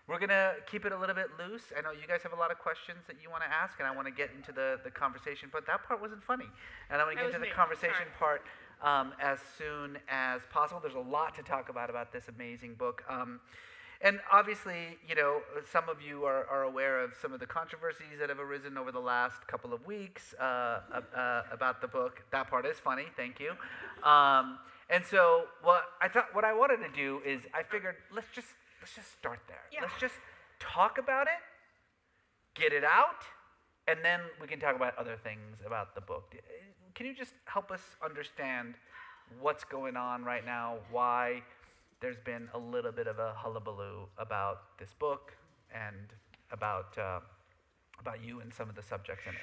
We're going to keep it a little bit loose. I know you guys have a lot of questions that you want to ask, and I want to get into the conversation, but that part wasn't funny. And I want to get into the conversation part as soon as possible. There's a lot to talk about this amazing book. And obviously, you know, some of you are aware of some of the controversies that have arisen over the last couple of weeks about the book. That part is funny, thank you. And so what I wanted to do is I figured let's just start there. Yeah. Let's just talk about it, get it out, and then we can talk about other things about the book. Can you just help us understand what's going on right now, why there's been a little bit of a hullabaloo about this book and about you and some of the subjects in it?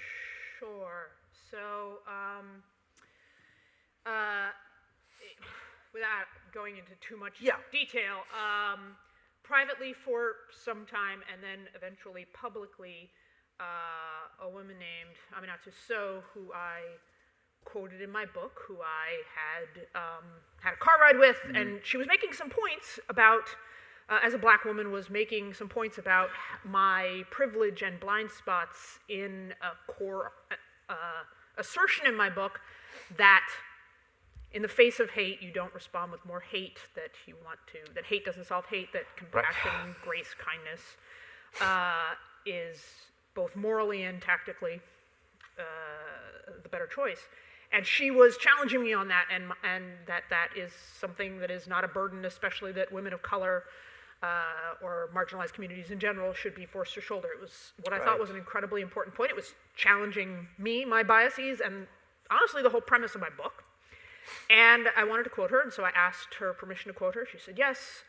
Sure. So, without going into too much detail, privately for some time and then eventually publicly, a woman named Aminata Sow, who I quoted in my book, who I had a car ride with, and she was making some points about, as a black woman, was making some points about my privilege and blind spots in a core assertion in my book that in the face of hate, you don't respond with more hate, that hate doesn't solve hate, that compassion, grace, kindness is both morally and tactically the better choice. And she was challenging me on that, and that is something that is not a burden, especially that women of color or marginalized communities in general should be forced to shoulder. It was what I thought was an incredibly important point. It was challenging me, my biases, and honestly the whole premise of my book. And I wanted to quote her, and so I asked her permission to quote her. She said yes.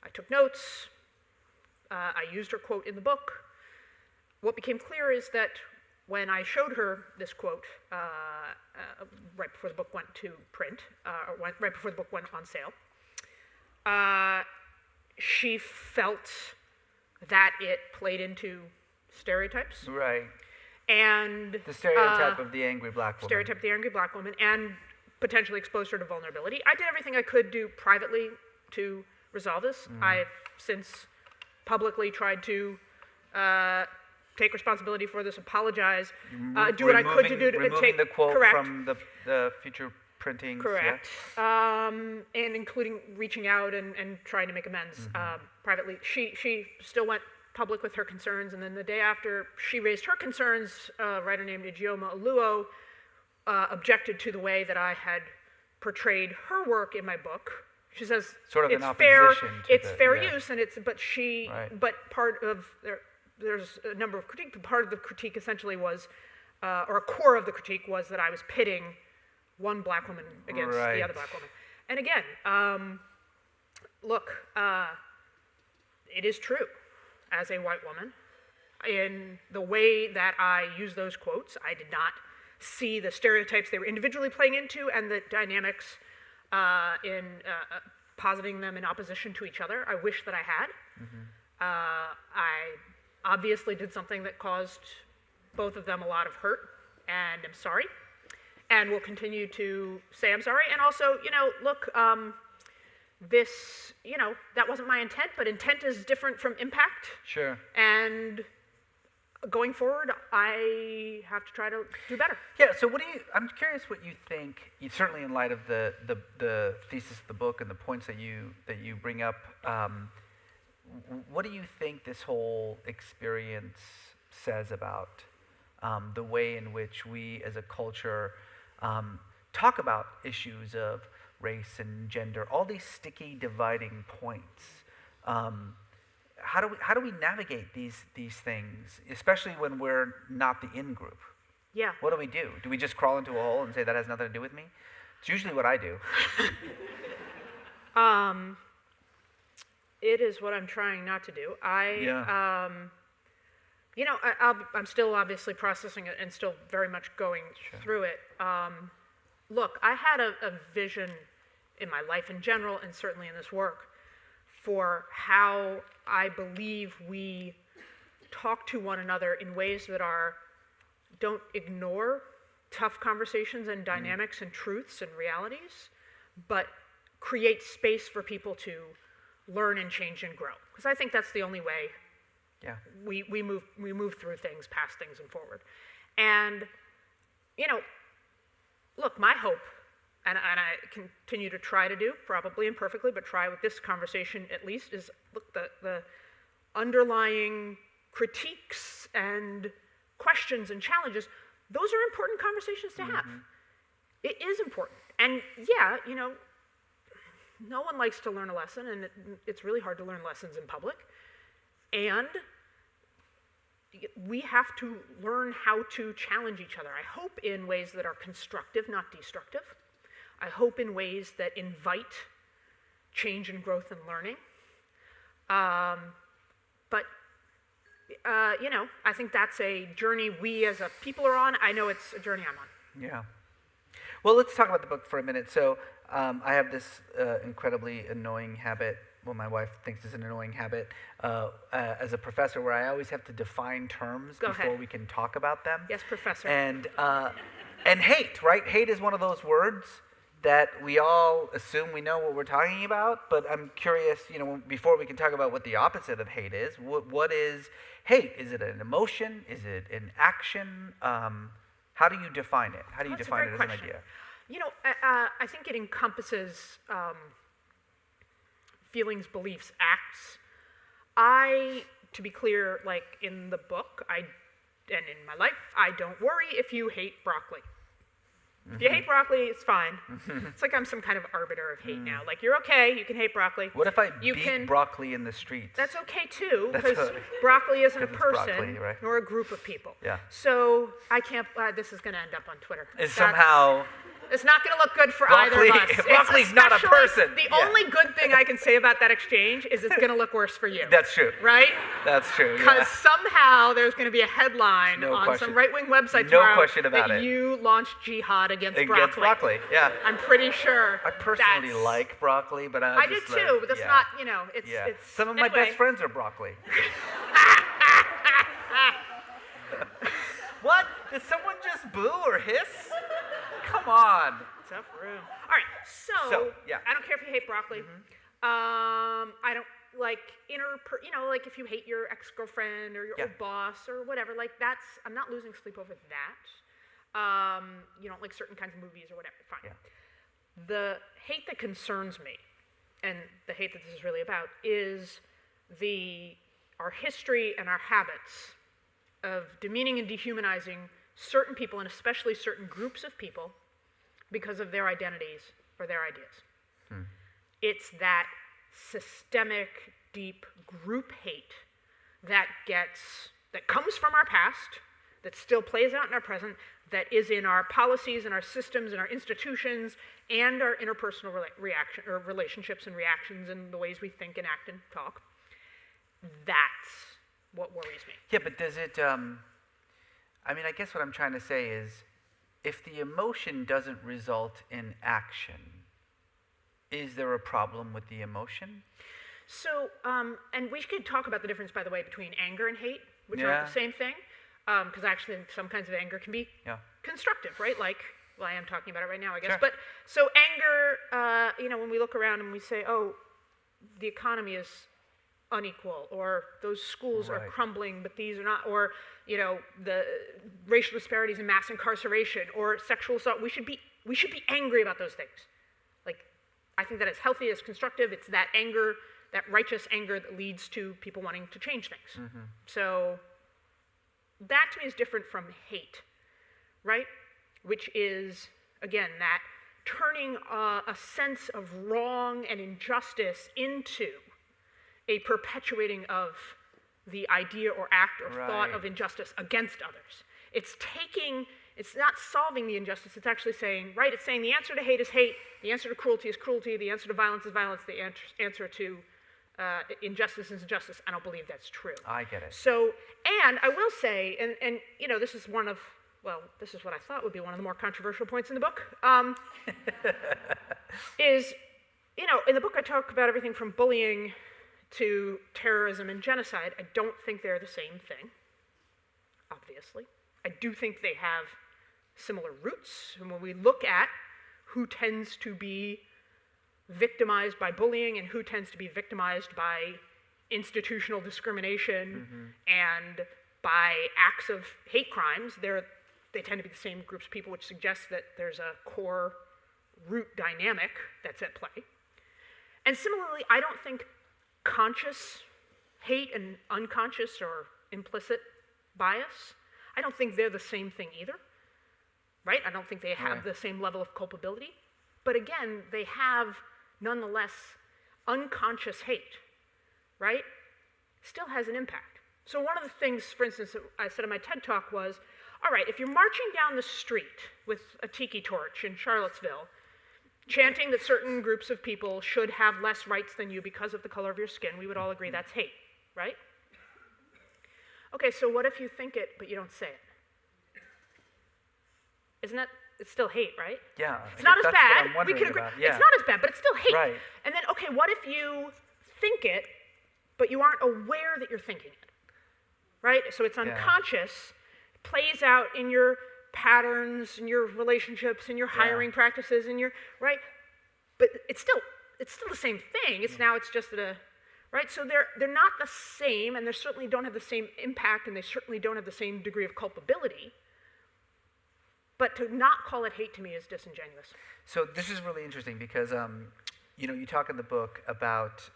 I took notes. I used her quote in the book. What became clear is that when I showed her this quote right before the book went to print, right before the book went on sale, she felt that it played into stereotypes. Right. And the stereotype of the angry black woman. Stereotype of the angry black woman, and potentially exposed her to vulnerability. I did everything I could do privately to resolve this. I've since publicly tried to take responsibility for this, apologize, do what I could to do to removing the quote from the future printings. Correct. Yeah. And including reaching out and trying to make amends privately. She still went public with her concerns, and then the day after she raised her concerns, a writer named Ijeoma Oluo objected to the way that I had portrayed her work in my book. She says sort of it's an fair, opposition to it's fair use, and but part of there's a number of critique, but part of the critique essentially was, or a core of the critique was that I was pitting one black woman against the other black woman. And again, look, it is true, as a white woman, in the way that I use those quotes, I did not see the stereotypes they were individually playing into and the dynamics in positing them in opposition to each other. I wish that I had. I obviously did something that caused both of them a lot of hurt, and I'm sorry, and will continue to say I'm sorry. And also, look, this, that wasn't my intent, but intent is different from impact. Sure. And going forward, I have to try to do better. Yeah, so I'm curious what you think, certainly in light of the thesis of the book and the points that you bring up, what do you think this whole experience says about the way in which we as a culture talk about issues of race and gender, all these sticky dividing points? How do we navigate these things, especially when we're not the in group? Yeah. What do we do? Do we just crawl into a hole and say that has nothing to do with me? It's usually what I do. It is what I'm trying not to do. I'm still obviously processing it and still very much going through it. Look, I had a vision in my life in general, and certainly in this work, for how I believe we talk to one another in ways that don't ignore tough conversations and dynamics and truths and realities, but create space for people to learn and change and grow. Because I think that's the only way we move through things, past things, and forward. And, look, my hope, and I continue to try to do, probably imperfectly, but try with this conversation at least, is look, the underlying critiques and questions and challenges, those are important conversations to have. It is important. And no one likes to learn a lesson, and it's really hard to learn lessons in public. And we have to learn how to challenge each other. I hope in ways that are constructive, not destructive. I hope in ways that invite change and growth and learning. But I think that's a journey we as a people are on. I know it's a journey I'm on. Yeah. Well, let's talk about the book for a minute. So I have this incredibly annoying habit, well, my wife thinks is an annoying habit, as a professor, where I always have to define terms before we can talk about them. Yes, professor. And hate, right? Hate is one of those words that we all assume we know what we're talking about, but I'm curious, before we can talk about what the opposite of hate is, what is hate? Is it an emotion? Is it an action? How do you define it? How do you define it as an idea? I think it encompasses feelings, beliefs, acts. To be clear, like in the book, and in my life, I don't worry if you hate broccoli. If you hate broccoli, it's fine. It's like I'm some kind of arbiter of hate now. Like, you're okay, you can hate broccoli. What if I beat broccoli in the streets? That's okay too, because broccoli isn't a person, broccoli, right? nor a group of people. Yeah. So I can't, this is going to end up on Twitter. It's not going to look good for either of us. Broccoli's not a person. The only good thing I can say about that exchange is it's going to look worse for you. That's true. Right? That's true. Because somehow there's going to be a headline on some right-wing website tomorrow that you launched jihad against broccoli. Yeah. I'm pretty sure. I personally like broccoli, but I do too, but that's not, it's... Some of my best friends are broccoli. What? Did someone just boo or hiss? Come on. Tough room. All right, so I don't care if you hate broccoli. I don't like like if you hate your ex-girlfriend or your old boss or whatever, like I'm not losing sleep over that. You don't like certain kinds of movies or whatever, fine. Yeah. The hate that concerns me, and the hate that this is really about, is our history and our habits of demeaning and dehumanizing certain people, and especially certain groups of people, because of their identities or their ideas. It's that systemic, deep group hate that comes from our past, that still plays out in our present, that is in our policies and our systems and our institutions and our interpersonal relationships and reactions and the ways we think and act and talk. That's what worries me. Yeah, but does it, I guess what I'm trying to say is, if the emotion doesn't result in action, is there a problem with the emotion? So, and we could talk about the difference, by the way, between anger and hate, which aren't the same thing, because actually some kinds of anger can be constructive, right? Like, I am talking about it right now, I guess. Sure. But, so anger, when we look around and we say, oh, the economy is unequal, or those schools are crumbling, but these are not, or the racial disparities and mass incarceration, or sexual assault. We should be angry about those things. Like, I think that it's healthy, it's constructive. It's that anger, that righteous anger, that leads to people wanting to change things. So that to me is different from hate, right? Which is, again, that turning a sense of wrong and injustice into a perpetuating of the idea or act or thought of injustice against others. It's not solving the injustice, it's actually saying, it's saying the answer to hate is hate, the answer to cruelty is cruelty, the answer to violence is violence, the answer to injustice is injustice. I don't believe that's true. I get it. So, and I will say, and this is this is what I thought would be one of the more controversial points in the book, is, in the book I talk about everything from bullying to terrorism and genocide. I don't think they're the same thing, obviously. I do think they have similar roots. And when we look at who tends to be victimized by bullying and who tends to be victimized by institutional discrimination and by acts of hate crimes. They tend to be the same groups of people, which suggests that there's a core root dynamic that's at play. And similarly, I don't think conscious hate and unconscious or implicit bias, I don't think they're the same thing either, right? I don't think they have the same level of culpability. But again, they have, nonetheless, unconscious hate, right? Still has an impact. So one of the things, for instance, that I said in my TED Talk was, all right, if you're marching down the street with a tiki torch in Charlottesville, chanting that certain groups of people should have less rights than you because of the color of your skin, we would all agree that's hate, right? Okay, so what if you think it, but you don't say it? Isn't that, it's still hate, right? Yeah. It's not as bad. We could agree. Yeah. It's not as bad, but it's still hate. Right. And then, okay, what if you think it, but you aren't aware that you're thinking it, right? So it's unconscious, plays out in your patterns, in your relationships, in your hiring practices, in your, right? But it's still the same thing. It's now it's just right? So they're not the same, and they certainly don't have the same impact, and they certainly don't have the same degree of culpability. But to not call it hate to me is disingenuous. So this is really interesting because you talk in the book about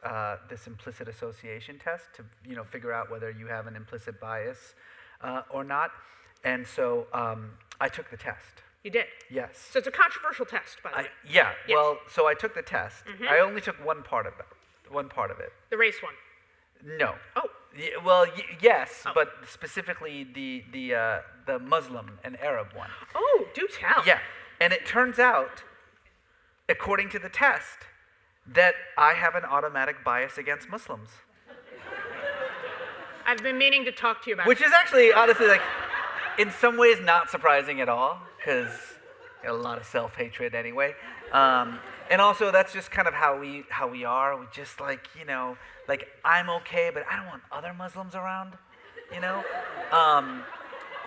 this implicit association test to figure out whether you have an implicit bias or not. And so I took the test. You did? Yes. So it's a controversial test, by the way. Yeah. Yes. Well, so I took the test. I only took one part of it. The race one? No. Oh. Well, yes, but specifically the Muslim and Arab one. Oh, do tell. Yeah, and it turns out, according to the test, that I have an automatic bias against Muslims. I've been meaning to talk to you about Which is actually, honestly, like, in some ways not surprising at all, because a lot of self-hatred anyway. And also, that's just kind of how we are. We just like I'm okay, but I don't want other Muslims around,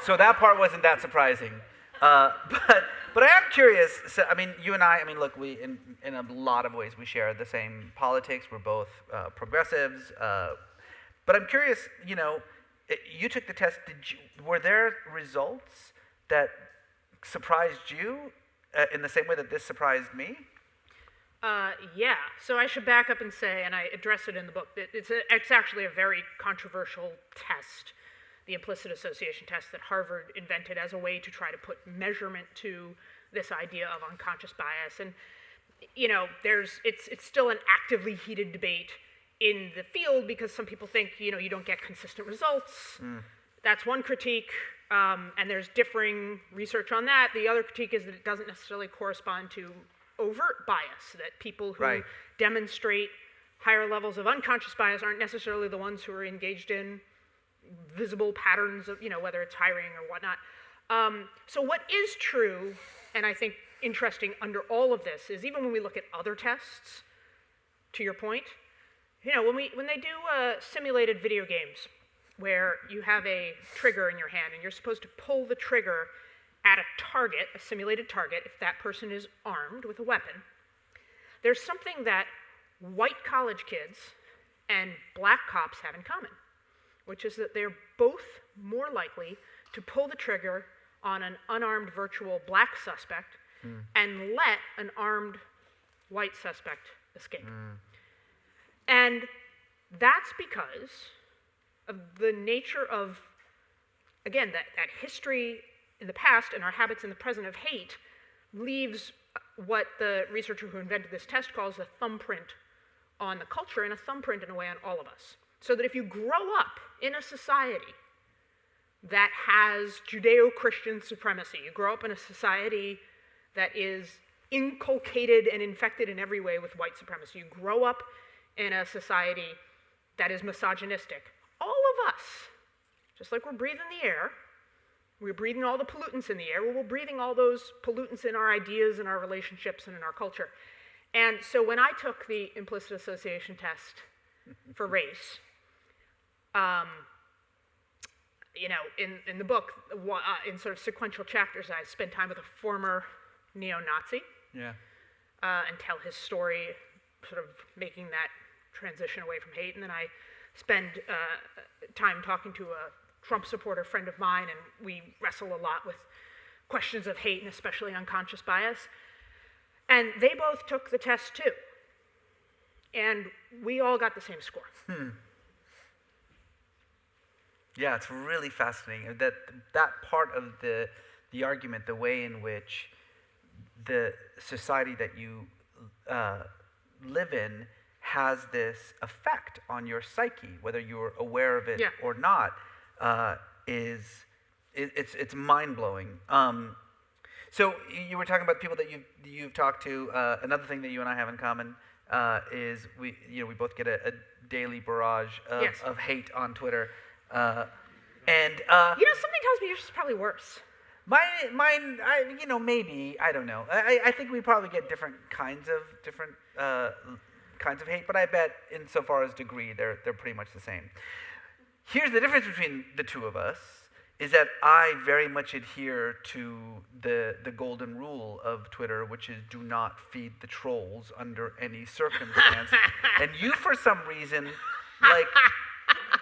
So that part wasn't that surprising. But I am curious. So, you and I. Look, we in a lot of ways we share the same politics. We're both progressives. But I'm curious. You took the test. Were there results that surprised you in the same way that this surprised me? Yeah, so I should back up and say, and I address it in the book, that it's actually a very controversial test, the implicit association test that Harvard invented as a way to try to put measurement to this idea of unconscious bias. And, it's still an actively heated debate in the field because some people think, you don't get consistent results. That's one critique, and there's differing research on that. The other critique is that it doesn't necessarily correspond to overt bias, that people who demonstrate higher levels of unconscious bias aren't necessarily the ones who are engaged in visible patterns of, whether it's hiring or whatnot. So what is true, and I think interesting under all of this, is even when we look at other tests, to your point, when they do simulated video games, where you have a trigger in your hand and you're supposed to pull the trigger at a simulated target, if that person is armed with a weapon, there's something that white college kids and black cops have in common, which is that they're both more likely to pull the trigger on an unarmed virtual black suspect and let an armed white suspect escape. And that's because of the nature of, again, that history in the past and our habits in the present of hate leaves what the researcher who invented this test calls a thumbprint on the culture, and a thumbprint in a way on all of us. So that if you grow up in a society that has Judeo-Christian supremacy, you grow up in a society that is inculcated and infected in every way with white supremacy, you grow up in a society that is misogynistic, all of us, just like we're breathing the air, we're breathing all the pollutants in the air, we're breathing all those pollutants in our ideas and our relationships and in our culture. And so when I took the implicit association test for race, in the book, in sort of sequential chapters, I spend time with a former neo-Nazi and tell his story sort of making that transition away from hate. And then I spend time talking to a Trump supporter friend of mine, and we wrestle a lot with questions of hate and especially unconscious bias. And they both took the test too. And we all got the same score. Yeah, it's really fascinating. That part of the argument, the way in which the society that you live in has this effect on your psyche, whether you're aware of it or not, it's mind-blowing. So you were talking about people that you've talked to. Another thing that you and I have in common is we both get a daily barrage of hate on Twitter. And something tells me yours is probably worse. Mine, maybe, I don't know. I think we probably get different kinds of hate, but I bet insofar as degree, they're pretty much the same. Here's the difference between the two of us, is that I very much adhere to the golden rule of Twitter, which is do not feed the trolls under any circumstance. And you, for some reason,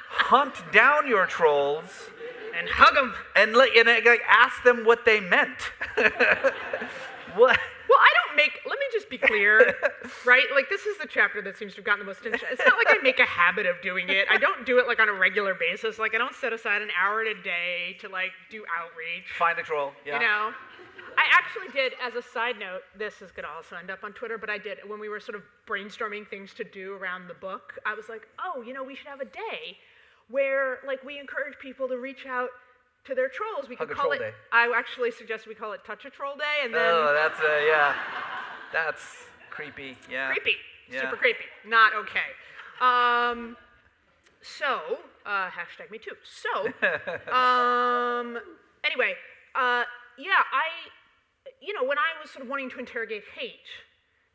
hunt down your trolls and hug them and ask them what they meant. What? Well, let me just be clear, right? This is the chapter that seems to have gotten the most attention. It's not like I make a habit of doing it. I don't do it on a regular basis. I don't set aside an hour in a day to do outreach. Find a troll, yeah. I actually did, as a side note, this is going to also end up on Twitter, but I did, when we were sort of brainstorming things to do around the book, I was like, we should have a day where we encourage people to reach out to their trolls. We could call it. Day. I actually suggested we call it Touch a Troll Day, and then. Oh, that's creepy. Yeah. Creepy. Yeah. Super creepy. Not okay. Hashtag me too. So, anyway, when I was sort of wanting to interrogate hate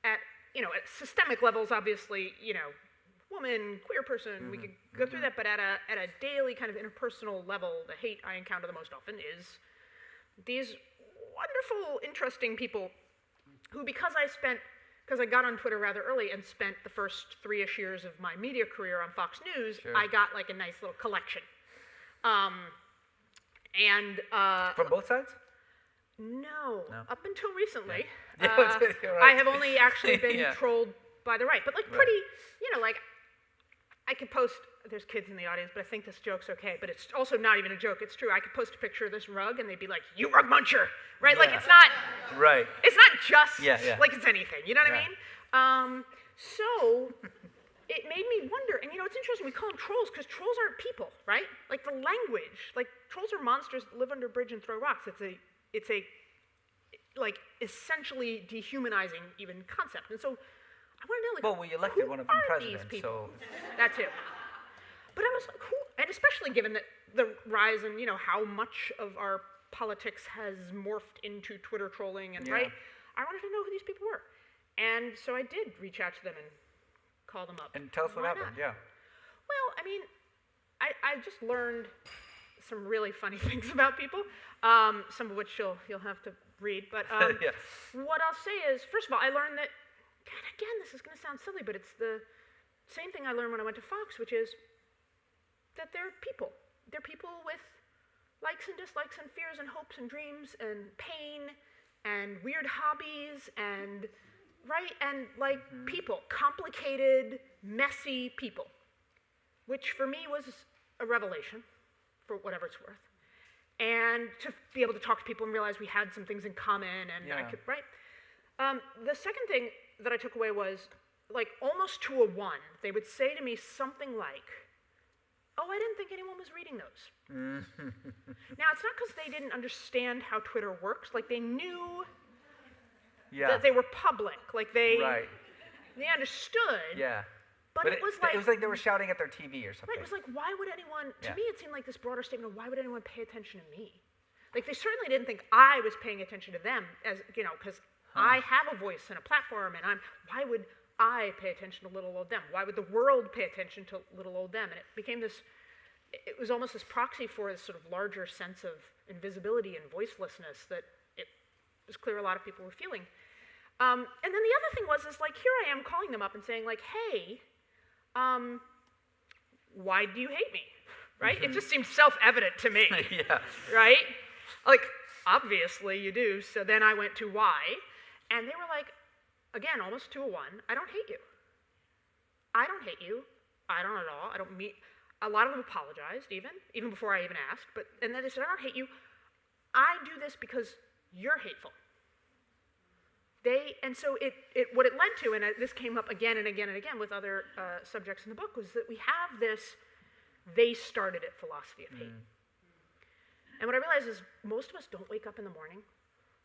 at systemic levels, obviously, woman, queer person, we could go through that, but at a daily kind of interpersonal level, the hate I encounter the most often is these wonderful, interesting people who, because I got on Twitter rather early and spent the first 3-ish years of my media career on Fox News, I got a nice little collection. From both sides? No. Up until recently. Yeah. Right. I have only actually been trolled by the right, but pretty, I could post, there's kids in the audience, but I think this joke's okay, but it's also not even a joke, it's true. I could post a picture of this rug and they'd be like, you rug muncher, right? Yeah. It's not, right. It's not just it's anything, you know what I mean? So it made me wonder, and it's interesting, we call them trolls because trolls aren't people, right? The language, trolls are monsters that live under a bridge and throw rocks. It's a essentially dehumanizing even concept. And so I want to know, well, we elected one of them president, so. That too. But I was like, who, and especially given that the rise in, how much of our politics has morphed into Twitter trolling and, right? I wanted to know who these people were. And so I did reach out to them and call them up. And tell us what happened, Well, I just learned some really funny things about people, some of which you'll have to read. But what I'll say is, first of all, I learned that, and again, this is going to sound silly, but it's the same thing I learned when I went to Fox, which is that they're people. They're people with likes and dislikes and fears and hopes and dreams and pain and weird hobbies and, right? And people, complicated, messy people, which for me was a revelation, for whatever it's worth. And to be able to talk to people and realize we had some things in common and I could, right? The second thing that I took away was, almost to a one, they would say to me something like, oh, I didn't think anyone was reading those. Now, it's not because they didn't understand how Twitter works. They knew that they were public. They understood. Yeah. But it was it was like they were shouting at their TV or something. Right, it was why would anyone, to me it seemed like this broader statement of why would anyone pay attention to me? They certainly didn't think I was paying attention to them, as, because I have a voice and a platform, and why would I pay attention to little old them? Why would the world pay attention to little old them? And it became it was almost this proxy for this sort of larger sense of invisibility and voicelessness that it was clear a lot of people were feeling. And then the other thing is like, here I am calling them up and saying like, hey, why do you hate me? Right? It just seems self-evident to me. Yeah. Right? Like, obviously you do. So then I went to why, and they were like, again, almost 2-1, I don't hate you. I don't hate you. I don't at all. I don't mean, a lot of them apologized even before I even asked, and then they said, I don't hate you. I do this because you're hateful. And so what it led to, and this came up again and again and again with other subjects in the book, was that we have this, they started it philosophy of hate. And what I realized is most of us don't wake up in the morning,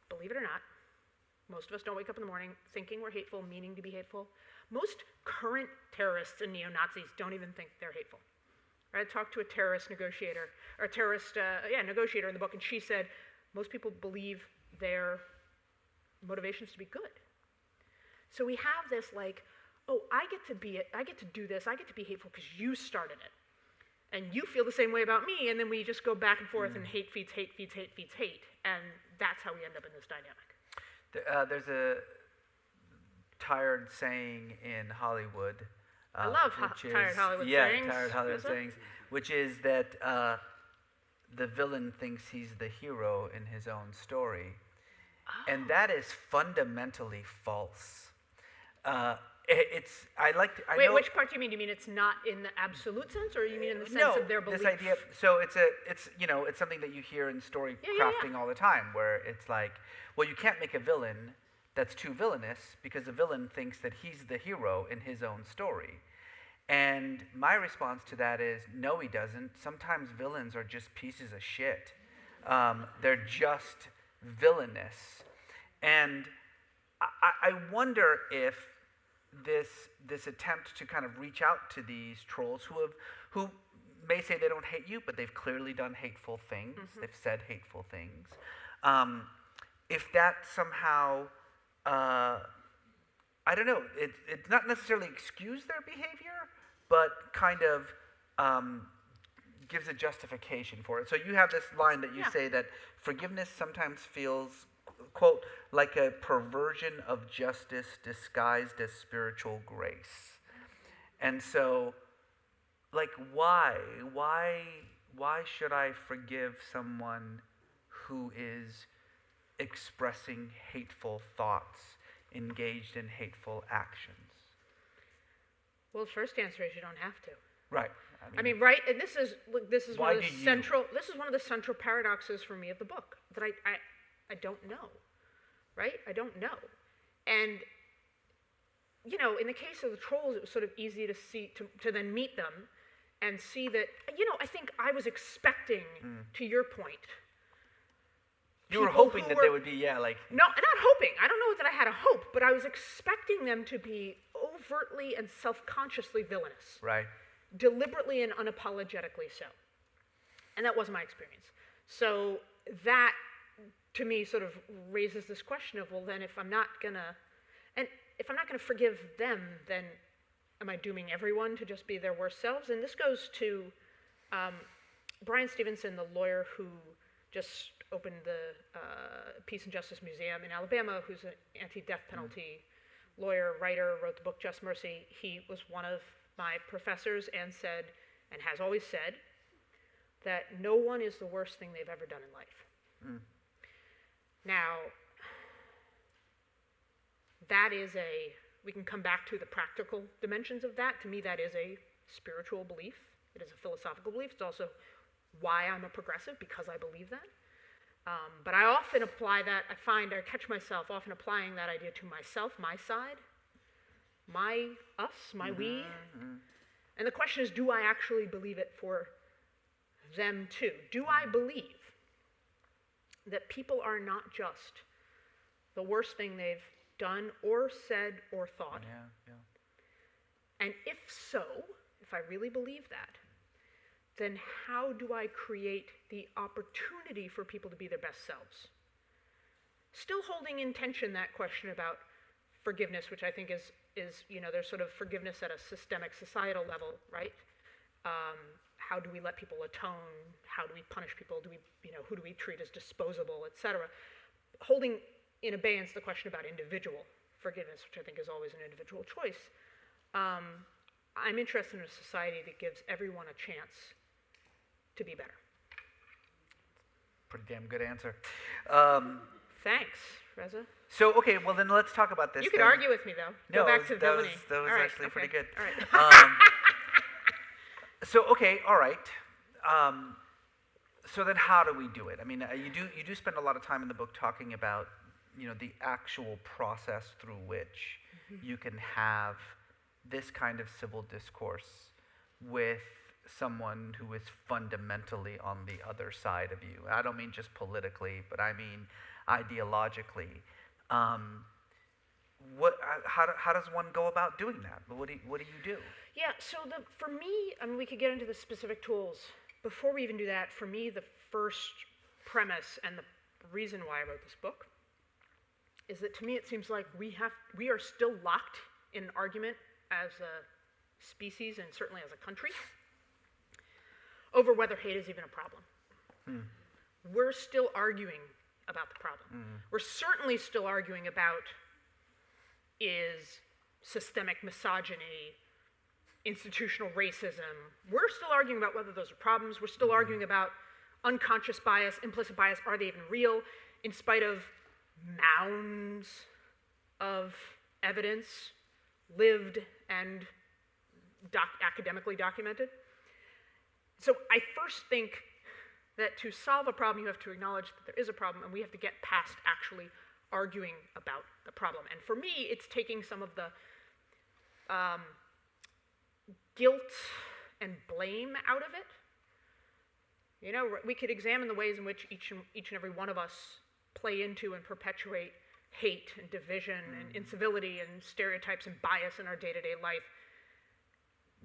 believe it or not, most of us don't wake up in the morning thinking we're hateful, meaning to be hateful. Most current terrorists and neo-Nazis don't even think they're hateful. I talked to a terrorist negotiator, or a terrorist negotiator in the book, and she said most people believe their motivations to be good. So we have this like, oh, I get to do this, I get to be hateful because you started it. And you feel the same way about me, and then we just go back and forth and hate feeds hate feeds hate feeds hate. And that's how we end up in this dynamic. There's a tired saying in Hollywood. I love tired Hollywood sayings. Yeah, tired Hollywood sayings, which is that the villain thinks he's the hero in his own story. Oh. And that is fundamentally false. Wait, which part do you mean? Do you mean it's not in the absolute sense, or you mean in the sense of their belief? This idea. So it's something that you hear in story crafting all the time, where it's like, well, you can't make a villain that's too villainous because the villain thinks that he's the hero in his own story. And my response to that is, no, he doesn't. Sometimes villains are just pieces of shit. They're just villainous. And I wonder if this attempt to kind of reach out to these trolls who may say they don't hate you, but they've clearly done hateful things. They've said hateful things. If that somehow, I don't know, it's not necessarily excuse their behavior, but kind of gives a justification for it. So you have this line that you say that forgiveness sometimes feels, quote, like a perversion of justice disguised as spiritual grace. And so, like, why should I forgive someone who is expressing hateful thoughts, engaged in hateful actions? Well, the first answer is you don't have to. Right. I mean, right, and this is one of the central paradoxes for me of the book, that I don't know, right? I don't know. And, you know, in the case of the trolls, it was sort of easy to see, to then meet them and see that, you know, I think I was expecting, to your point. You were hoping that they would be, like... No, not hoping. I don't know that I had a hope, but I was expecting them to be overtly and self-consciously villainous. Right. Deliberately and unapologetically so. And that wasn't my experience. So that, to me, sort of raises this question of, well, then if I'm not gonna forgive them, then am I dooming everyone to just be their worst selves? And this goes to Brian Stevenson, the lawyer who just opened the Peace and Justice Museum in Alabama, who's an anti-death penalty lawyer, writer, wrote the book Just Mercy. He was one of my professors and said, and has always said, that no one is the worst thing they've ever done in life. Now, that is we can come back to the practical dimensions of that. To me, that is a spiritual belief. It is a philosophical belief. It's also why I'm a progressive, because I believe that. But I often apply that, I catch myself often applying that idea to myself, my side, my us, my we. And the question is, do I actually believe it for them too? Do I believe that people are not just the worst thing they've done or said or thought? And if so, if I really believe that, then how do I create the opportunity for people to be their best selves? Still holding in tension that question about forgiveness, which I think is there's sort of forgiveness at a systemic societal level, right? How do we let people atone? How do we punish people? Who do we treat as disposable, et cetera? Holding in abeyance the question about individual forgiveness, which I think is always an individual choice. I'm interested in a society that gives everyone a chance to be better. Pretty damn good answer. Thanks, Reza. So, okay, well then let's talk about this. You could argue with me, though. No, Go back to villainy. That was right, actually okay. pretty good. All right. So, okay, all right. So then how do we do it? I mean, you do spend a lot of time in the book talking about, the actual process through which you can have this kind of civil discourse with someone who is fundamentally on the other side of you. I don't mean just politically, but I mean ideologically. How does one go about doing that? What do you do? Yeah, so for me, I mean, we could get into the specific tools. Before we even do that, for me, the first premise and the reason why I wrote this book is that to me it seems like we are still locked in an argument as a species and certainly as a country over whether hate is even a problem. We're still arguing about the problem. We're certainly still arguing about is systemic misogyny, institutional racism. We're still arguing about whether those are problems. We're still arguing about unconscious bias, implicit bias, are they even real, in spite of mounds of evidence, lived and academically documented. So I first think that to solve a problem, you have to acknowledge that there is a problem, and we have to get past actually arguing about the problem. And for me, it's taking some of the guilt and blame out of it. We could examine the ways in which each and every one of us play into and perpetuate hate and division and incivility and stereotypes and bias in our day-to-day life.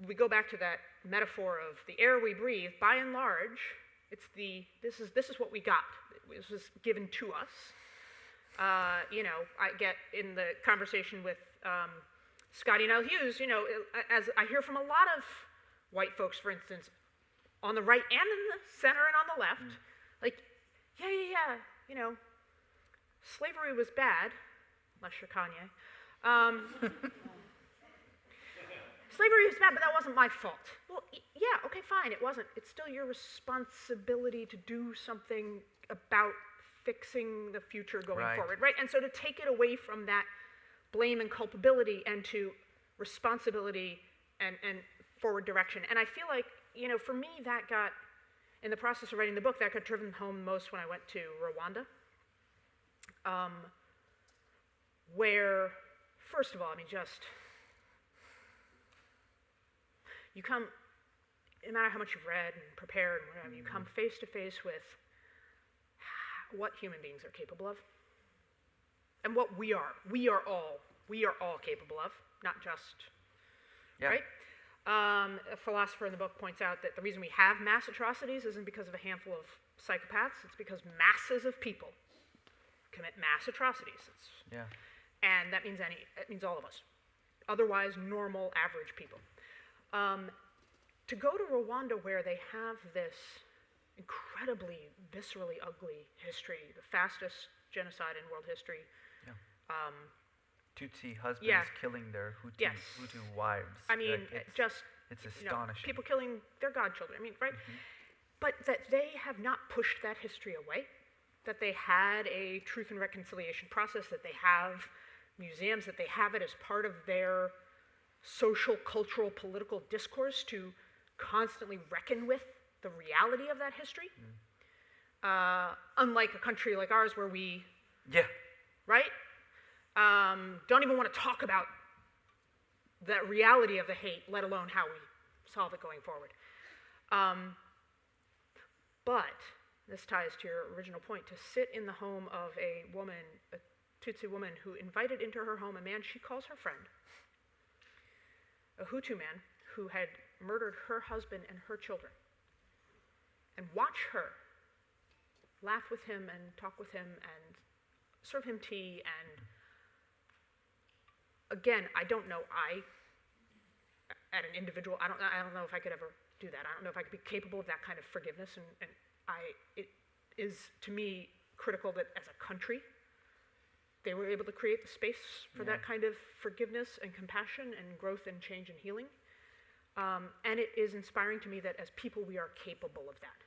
We go back to that metaphor of the air we breathe. By and large, this is what we got. This was given to us. I get in the conversation with Scotty and Al Hughes, as I hear from a lot of white folks, for instance, on the right and in the center and on the left, like, yeah, slavery was bad, unless you're Kanye. Slavery was bad, but that wasn't my fault. Well, yeah, okay, fine, it wasn't. It's still your responsibility to do something about fixing the future going forward, right? And so to take it away from that blame and culpability and to responsibility and forward direction. And I feel like, for me, that got, in the process of writing the book, that got driven home most when I went to Rwanda, where, first of all, you come, no matter how much you've read and prepared and whatever, you come face to face with what human beings are capable of and what we are all capable of, not just, right? A philosopher in the book points out that the reason we have mass atrocities isn't because of a handful of psychopaths, it's because masses of people commit mass atrocities. And that means all of us. Otherwise, normal, average people. To go to Rwanda where they have this incredibly, viscerally ugly history, the fastest genocide in world history. Tutsi husbands killing their Hutu wives. It's astonishing. People killing their godchildren. Right? But that they have not pushed that history away, that they had a truth and reconciliation process, that they have museums, that they have it as part of their social, cultural, political discourse to constantly reckon with the reality of that history. Unlike a country like ours where we, right? Don't even want to talk about the reality of the hate, let alone how we solve it going forward. But this ties to your original point, to sit in the home of a woman, a Tutsi woman, who invited into her home a man she calls her friend, a Hutu man who had murdered her husband and her children, and watch her laugh with him and talk with him and serve him tea. And again, I don't know, at an individual, I don't know if I could ever do that. I don't know if I could be capable of that kind of forgiveness, it is, to me, critical that as a country, they were able to create the space for that kind of forgiveness and compassion and growth and change and healing. And it is inspiring to me that as people we are capable of that,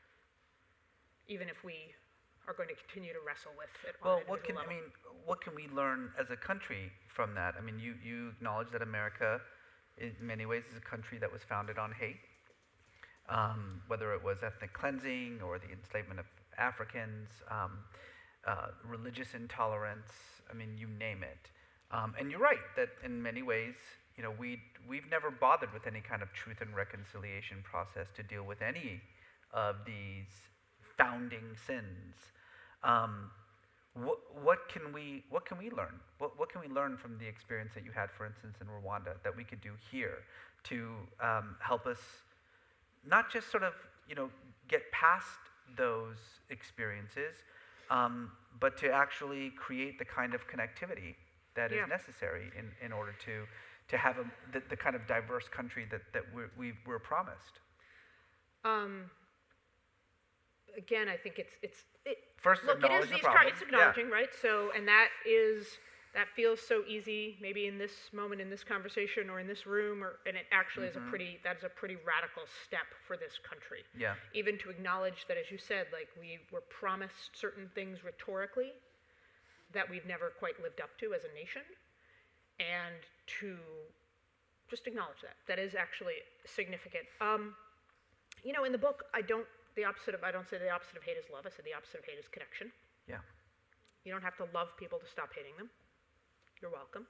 even if we are going to continue to wrestle with it. Well, what can we learn as a country from that? I mean, you acknowledge that America, in many ways, is a country that was founded on hate, whether it was ethnic cleansing or the enslavement of Africans, religious intolerance. I mean, you name it. And you're right that in many ways, we've never bothered with any kind of truth and reconciliation process to deal with any of these founding sins. What can we learn? What can we learn from the experience that you had, for instance, in Rwanda, that we could do here to help us not just sort of get past those experiences, but to actually create the kind of connectivity that is necessary in order to have the kind of diverse country that we're promised. Again, I think it's first acknowledge the problem. It's acknowledging, right? So, and that feels so easy, maybe in this moment, in this conversation, or in this room, and it actually is that's a pretty radical step for this country. Yeah. Even to acknowledge that, as you said, like we were promised certain things rhetorically that we've never quite lived up to as a nation, and to just acknowledge that is actually significant. In the book, I don't say the opposite of hate is love. I say the opposite of hate is connection. Yeah. You don't have to love people to stop hating them. You're welcome.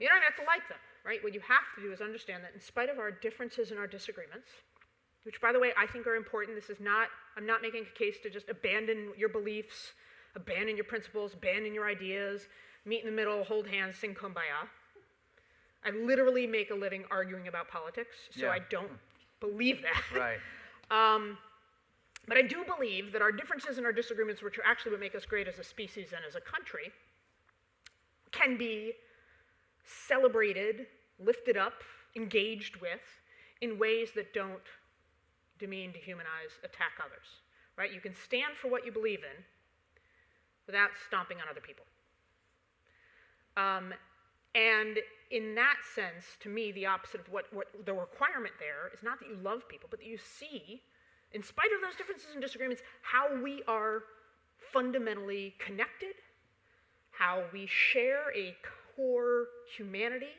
You don't have to like them, right? What you have to do is understand that in spite of our differences and our disagreements, which, by the way, I think are important. I'm not making a case to just abandon your beliefs, abandon your principles, abandon your ideas, meet in the middle, hold hands, sing Kumbaya. I literally make a living arguing about politics, so I don't believe that. Right. But I do believe that our differences and our disagreements, which are actually what make us great as a species and as a country, can be celebrated, lifted up, engaged with in ways that don't demean, dehumanize, attack others. Right? You can stand for what you believe in without stomping on other people. And in that sense, to me, the opposite of what the requirement there is not that you love people, but that you see, in spite of those differences and disagreements, how we are fundamentally connected, how we share a core humanity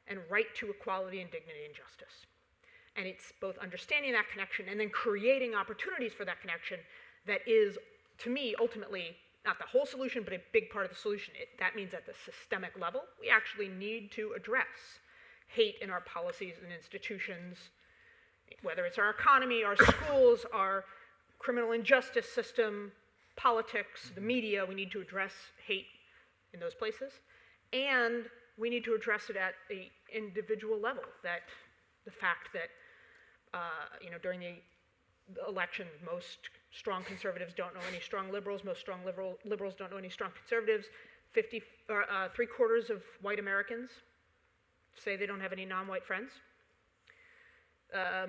and right to equality and dignity and justice. And it's both understanding that connection and then creating opportunities for that connection that is, to me, ultimately, not the whole solution, but a big part of the solution. That means at the systemic level, we actually need to address hate in our policies and institutions, whether it's our economy, our schools, our criminal injustice system, politics, the media. We need to address hate in those places. And we need to address it at the individual level, that the fact that, during the election, most strong conservatives don't know any strong liberals, most strong liberals don't know any strong conservatives. 3/4 of white Americans say they don't have any non-white friends.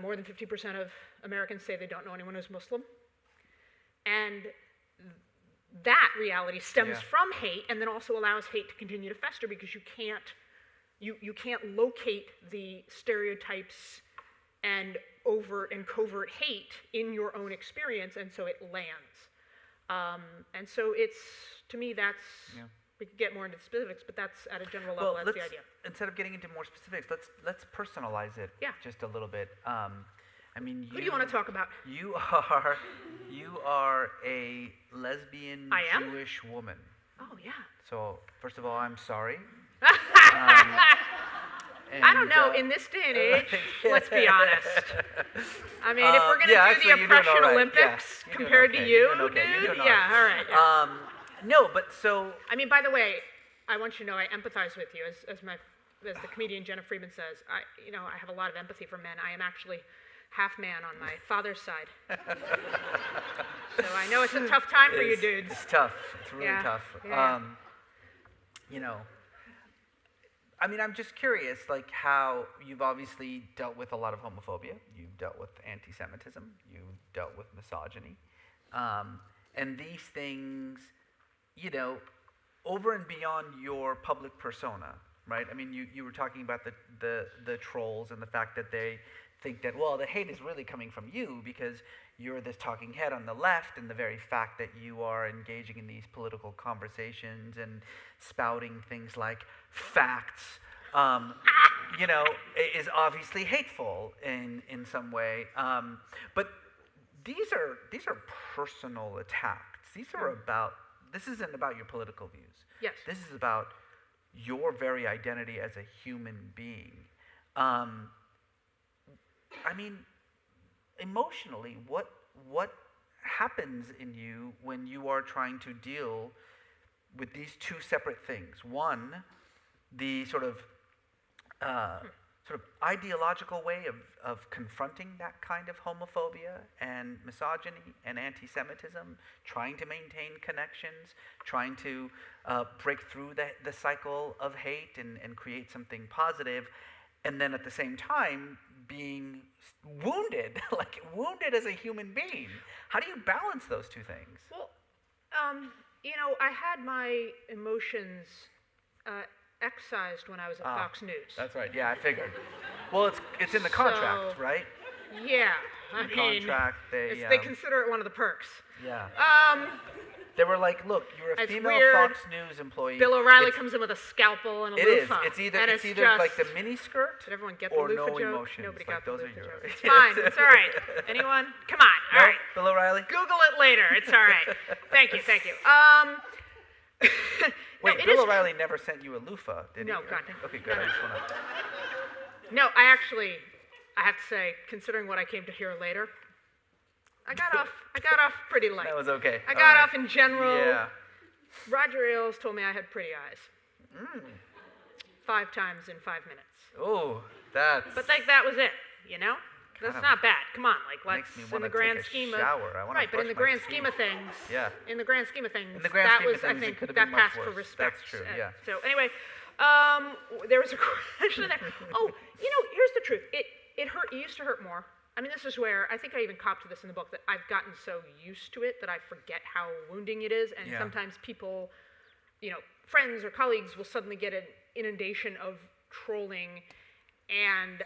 More than 50% of Americans say they don't know anyone who's Muslim. And that reality stems from hate, and then also allows hate to continue to fester, because you can't locate the stereotypes and overt and covert hate in your own experience, and so it lands. And so it's, to me, that's, we could get more into the specifics, but that's at a general level, that's the idea. Instead of getting into more specifics, let's personalize it just a little bit. Who do you want to talk about? You are a lesbian Jewish woman. Oh, yeah. So, first of all, I'm sorry. I don't know, in this day and age, let's be honest. I mean, if we're going to do the oppression Olympics compared to you, dude, all right. No, but so... I mean, by the way, I want you to know I empathize with you. As the comedian Jenna Friedman says, I have a lot of empathy for men. I am actually half man on my father's side. So I know it's a tough time for you dudes. It's tough. It's really tough. Yeah. I'm just curious, like, how you've obviously dealt with a lot of homophobia. You've dealt with anti-Semitism. You've dealt with misogyny. And these things, over and beyond your public persona, right? I mean, you were talking about the trolls and the fact that they think that, well, the hate is really coming from you because you're this talking head on the left, and the very fact that you are engaging in these political conversations and spouting things like facts, is obviously hateful in some way. But these are personal attacks. This isn't about your political views. Yes. This is about your very identity as a human being. I mean, emotionally, what happens in you when you are trying to deal with these two separate things? One, the sort of ideological way of confronting that kind of homophobia and misogyny and anti-Semitism, trying to maintain connections, trying to break through the cycle of hate and create something positive, and then at the same time being wounded, like wounded as a human being. How do you balance those two things? Well, I had my emotions excised when I was at Fox News. That's right. Yeah, I figured. Well, it's in the contract, right? Yeah. In the contract, they consider it one of the perks. Yeah. They were like, look, you're a female weird. Fox News employee. Bill O'Reilly comes in with a scalpel and a loofah. It's either just, like the mini skirt did everyone get the or loofah no joke? emotions. Nobody like, got the those loofah are joke. yours. It's fine. It's all right. Anyone? Come on. All right. Bill O'Reilly? Google it later. It's all right. Thank you. Wait, Bill O'Reilly never sent you a loofah, did he? No, God, no. Okay, good. No. I just want to... No, I have to say, considering what I came to hear later, I got off pretty light. That was okay. I got off in general. Yeah. Roger Ailes told me I had pretty eyes. 5 times in 5 minutes. Oh, that's... But that was it, That's not bad. Come on, makes me in the grand scheme of right, but in the grand scheme of things, in the grand scheme of things, I think that passed for respect. That's true. Yeah. So anyway, there was a question there. Oh, here's the truth. It hurt. It used to hurt more. I mean, this is where I think I even copped to this in the book, that I've gotten so used to it that I forget how wounding it is, and sometimes people, friends or colleagues will suddenly get an inundation of trolling, and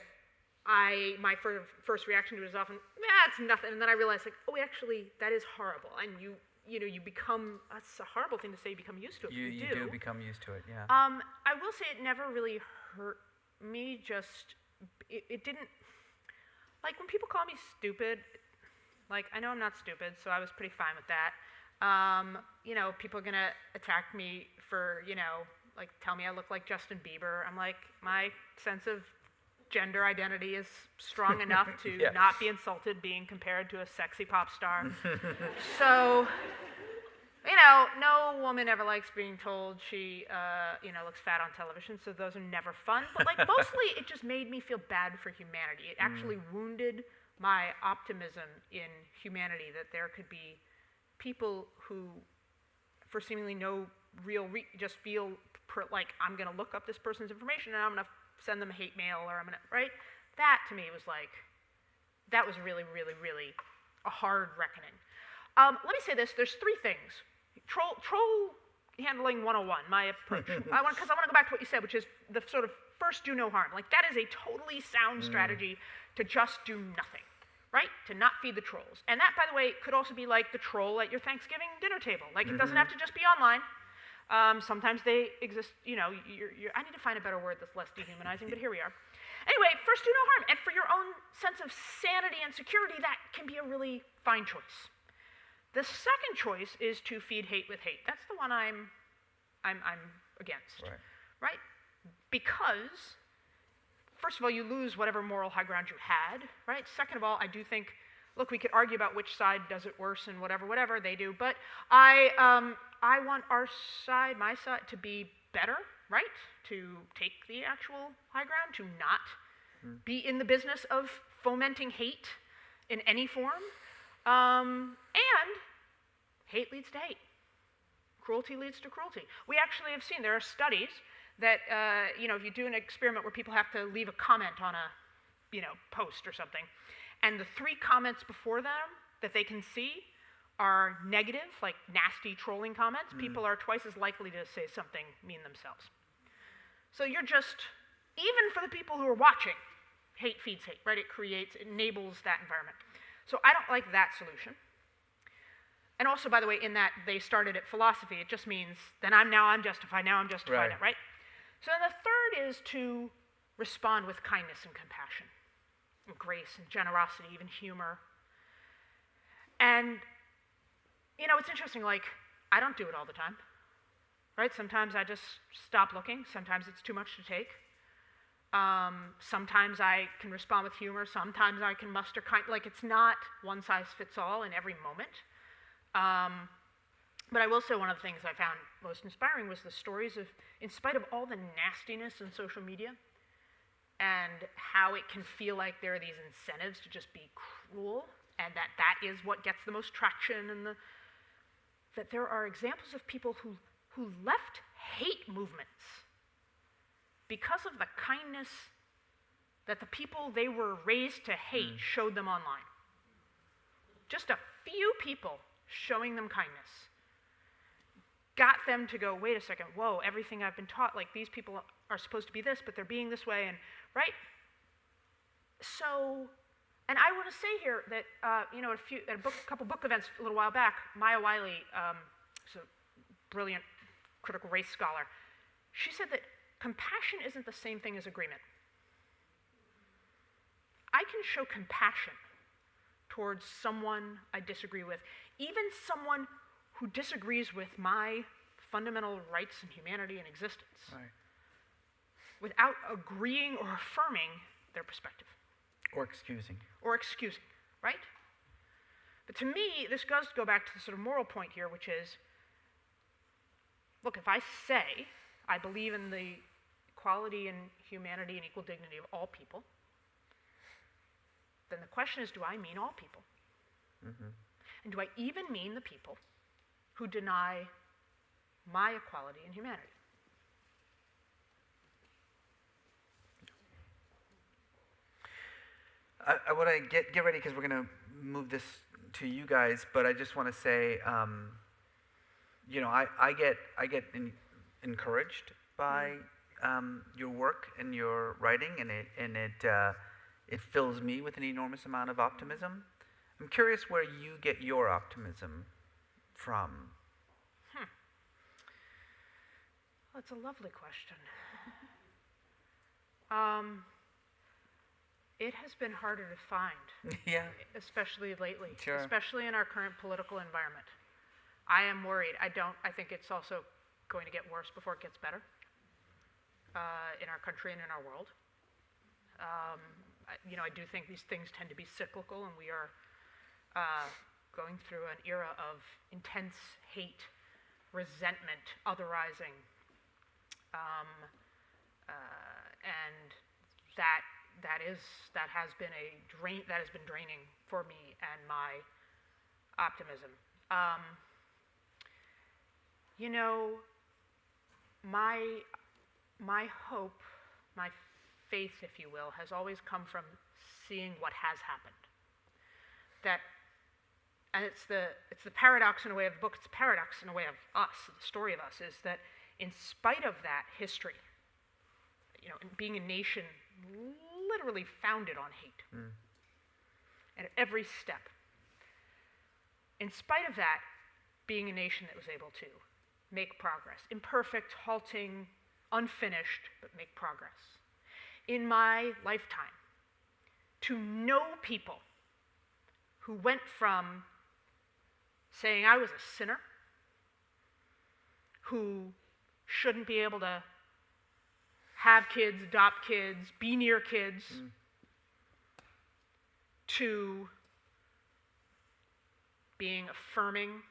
my first reaction to it is often, it's nothing, and then I realize, actually, that is horrible, and you become, that's a horrible thing to say, you become used to it. You do become used to it, yeah. I will say it never really hurt me, it didn't, like when people call me stupid, I know I'm not stupid, so I was pretty fine with that. People are gonna attack me for, tell me I look like Justin Bieber. I'm like, my sense of gender identity is strong enough to not be insulted being compared to a sexy pop star. So, no woman ever likes being told she, looks fat on television, so those are never fun. But, mostly it just made me feel bad for humanity. It actually wounded my optimism in humanity, that there could be people who, for seemingly no real just feel like, I'm going to look up this person's information and I'm going to send them hate mail, or I'm going to, right? That, to me, was that was really, really, really a hard reckoning. Let me say this. There's 3 things. Troll handling 101, my approach. Because I want to go back to what you said, which is the sort of first do no harm. That is a totally sound strategy to just do nothing, right? To not feed the trolls. And that, by the way, could also be like the troll at your Thanksgiving dinner table. It doesn't have to just be online. Sometimes they exist, I need to find a better word that's less dehumanizing, but here we are. Anyway, first do no harm. And for your own sense of sanity and security, that can be a really fine choice. The second choice is to feed hate with hate. That's the one I'm against, right? Because, first of all, you lose whatever moral high ground you had, right? Second of all, I do think, look, we could argue about which side does it worse and whatever they do, but I want our side, my side, to be better, right? To take the actual high ground, to not be in the business of fomenting hate in any form. And hate leads to hate. Cruelty leads to cruelty. We actually have seen, there are studies that, if you do an experiment where people have to leave a comment on a, post or something, and the 3 comments before them that they can see are negative, like nasty trolling comments, people are twice as likely to say something mean themselves. So you're just, even for the people who are watching, hate feeds hate, right? It enables that environment. So I don't like that solution. And also, by the way, in that they started at philosophy, it just means then I'm justified, right? So then the third is to respond with kindness and compassion, and grace and generosity, even humor. And, it's interesting, like, I don't do it all the time, right? Sometimes I just stop looking. Sometimes it's too much to take. Sometimes I can respond with humor. Sometimes I can muster like, it's not one size fits all in every moment. But I will say one of the things I found most inspiring was the stories of, in spite of all the nastiness in social media and how it can feel like there are these incentives to just be cruel and that is what gets the most traction and that there are examples of people who left hate movements because of the kindness that the people they were raised to hate showed them online. Just a few people showing them kindness got them to go, wait a second, whoa, everything I've been taught, like these people are supposed to be this, but they're being this way, and right? So, and I want to say here that, at a couple book events a little while back, Maya Wiley, who's a brilliant critical race scholar, she said that compassion isn't the same thing as agreement. I can show compassion towards someone I disagree with, even someone who disagrees with my fundamental rights and humanity and existence, right, without agreeing or affirming their perspective. Or excusing. Right? But to me, this does go back to the sort of moral point here, which is, look, if I say I believe in the equality and humanity and equal dignity of all people, then the question is, do I mean all people? Mm-hmm. And do I even mean the people who deny my equality and humanity? I want to get ready because we're going to move this to you guys, but I just want to say, I get encouraged by your work and your writing, and it fills me with an enormous amount of optimism. I'm curious where you get your optimism from. That's a lovely question. It has been harder to find, yeah, especially lately, sure, especially in our current political environment. I am worried. I think it's also going to get worse before it gets better in our country and in our world. I do think these things tend to be cyclical, and we are going through an era of intense hate, resentment, otherizing, and that has been draining for me and my optimism. My hope, my faith, if you will, has always come from seeing what has happened. And it's the paradox in a way of the book, it's the paradox in a way of us, the story of us, is that in spite of that history, being a nation literally founded on hate, and at every step, in spite of that, being a nation that was able to make progress, imperfect, halting, unfinished, but make progress. In my lifetime, to know people who went from saying I was a sinner, who shouldn't be able to have kids, adopt kids, be near kids, to being affirming,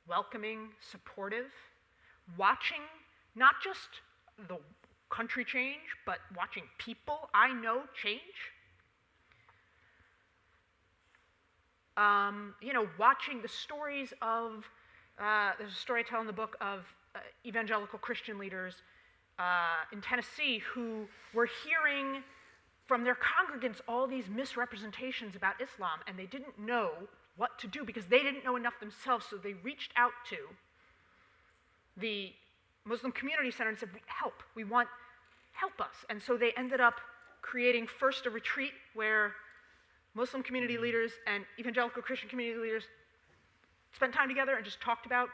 welcoming, supportive, watching not just the country change, but watching people I know change. Watching the stories of, there's a story I tell in the book of evangelical Christian leaders in Tennessee who were hearing from their congregants all these misrepresentations about Islam, and they didn't know what to do because they didn't know enough themselves, so they reached out to the Muslim Community Center and said, help us. And so they ended up creating first a retreat where Muslim community leaders and evangelical Christian community leaders spent time together and just talked about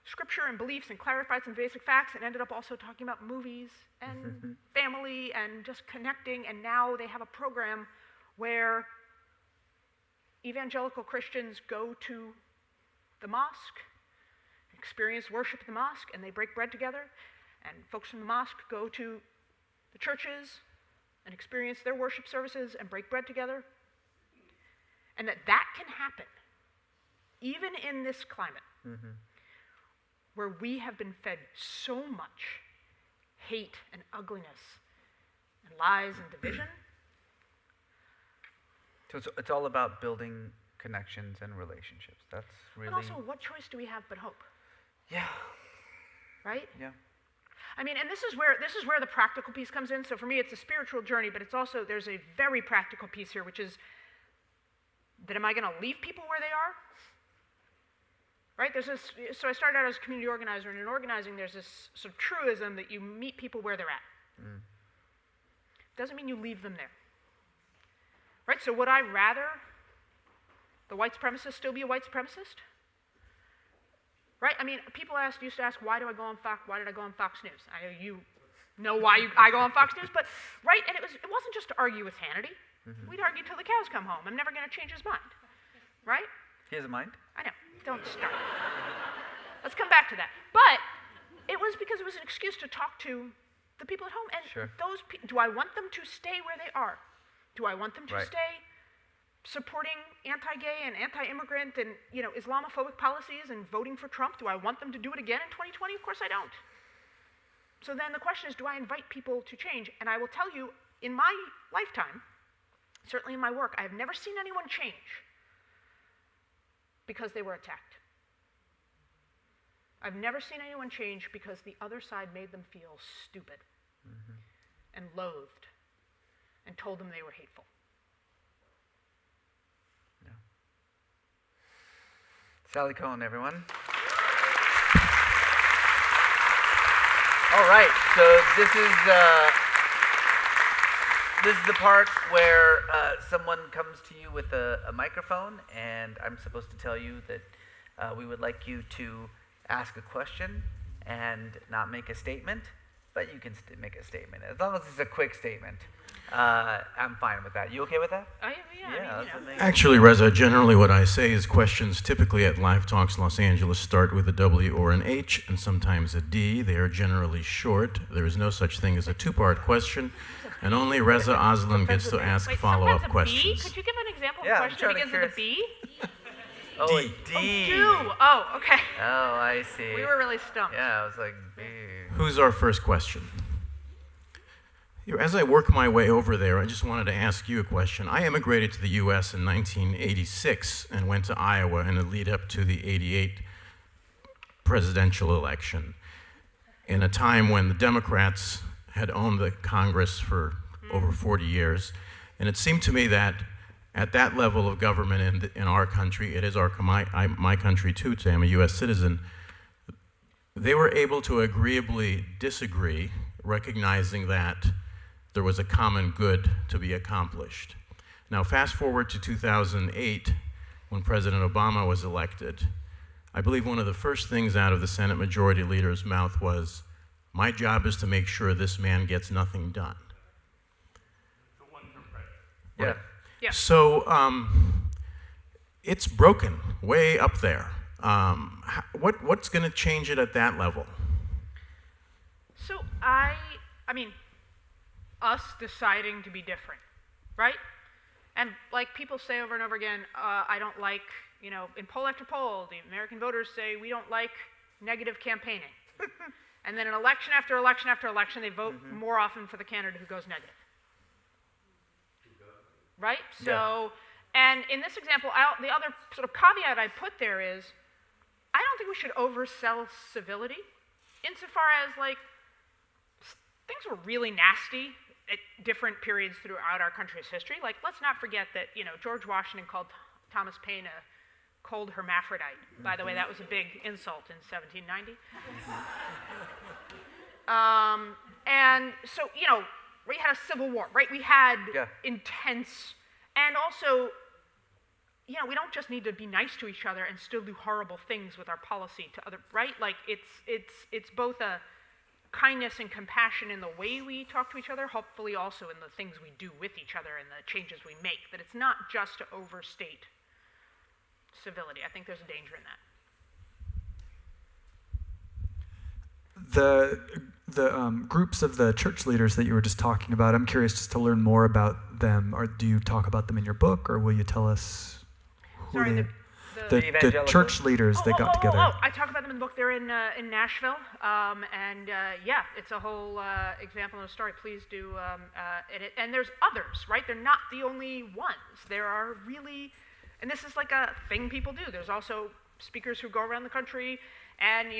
scripture and beliefs and clarified some basic facts, and ended up also talking about movies and family and just connecting. And now they have a program where evangelical Christians go to the mosque, experience worship at the mosque, and they break bread together. And folks from the mosque go to the churches and experience their worship services and break bread together. And that can happen, even in this climate, where we have been fed so much hate and ugliness and lies and division. So it's all about building connections and relationships. That's really... And also, what choice do we have but hope? Yeah. Right? Yeah. I mean, and this is where the practical piece comes in. So for me, it's a spiritual journey, but it's also, there's a very practical piece here, which is that am I going to leave people where they are? Right? So I started out as a community organizer, and in organizing, there's this sort of truism that you meet people where they're at. Doesn't mean you leave them there. Right? So would I rather the white supremacist still be a white supremacist? Right? I mean, people used to ask, why did I go on Fox News? I know you know why I go on Fox News, but, right? And it wasn't just to argue with Hannity. We'd argue till the cows come home. I'm never going to change his mind. Right? He has a mind? I know. Don't start. Let's come back to that. But it was because it was an excuse to talk to the people at home. And do I want them to stay where they are? Do I want them to stay supporting anti-gay and anti-immigrant and, Islamophobic policies and voting for Trump? Do I want them to do it again in 2020? Of course I don't. So then the question is, do I invite people to change? And I will tell you, in my lifetime, certainly in my work, I have never seen anyone change because they were attacked. I've never seen anyone change because the other side made them feel stupid and loathed and told them they were hateful. Yeah. Sally Kohn, everyone. All right, so this is the part where someone comes to you with a microphone, and I'm supposed to tell you that we would like you to ask a question and not make a statement, but you can make a statement. As long as it's a quick statement, I'm fine with that. You okay with that? Actually, Reza, generally what I say is questions typically at Live Talks Los Angeles start with a W or an H and sometimes a D. They are generally short. There is no such thing as a two-part question, and only Reza Aslan gets to ask follow-up questions. Could you give an example of a question that begins with a B? Oh, a D. Oh, okay. Oh, I see. We were really stumped. Yeah, I was like, B. Who's our first question? As I work my way over there, I just wanted to ask you a question. I immigrated to the U.S. in 1986 and went to Iowa in the lead up to the 88 presidential election, in a time when the Democrats had owned the Congress for over 40 years. And it seemed to me that at that level of government in our country, it is my country too, today I'm a U.S. citizen, they were able to agreeably disagree, recognizing that there was a common good to be accomplished. Now, fast forward to 2008, when President Obama was elected. I believe one of the first things out of the Senate Majority Leader's mouth was, "My job is to make sure this man gets nothing done." The one from President. Yeah. So it's broken way up there. What's going to change it at that level? So I mean, us deciding to be different, right? And like people say over and over again, I don't like, in poll after poll, the American voters say we don't like negative campaigning. And then in election after election after election, they vote more often for the candidate who goes negative. Right? So, and in this example, the other sort of caveat I put there is, I don't think we should oversell civility, insofar as things were really nasty at different periods throughout our country's history. Let's not forget that, George Washington called Thomas Paine a cold hermaphrodite. By the way, that was a big insult in 1790. And so, we had a civil war, right? We had intense, and also, we don't just need to be nice to each other and still do horrible things with our policy to other, right? Like it's both a kindness and compassion in the way we talk to each other, hopefully also in the things we do with each other and the changes we make, that it's not just to overstate civility. I think there's a danger in that. The groups of the church leaders that you were just talking about, I'm curious just to learn more about them. Or do you talk about them in your book, or will you tell us who Sorry, the church leaders that got together? I talk about them in the book. They're in Nashville, and it's a whole example of a story. Please do edit. And there's others, right? They're not the only ones. There are really, and this is like a thing people do. There's also speakers who go around the country and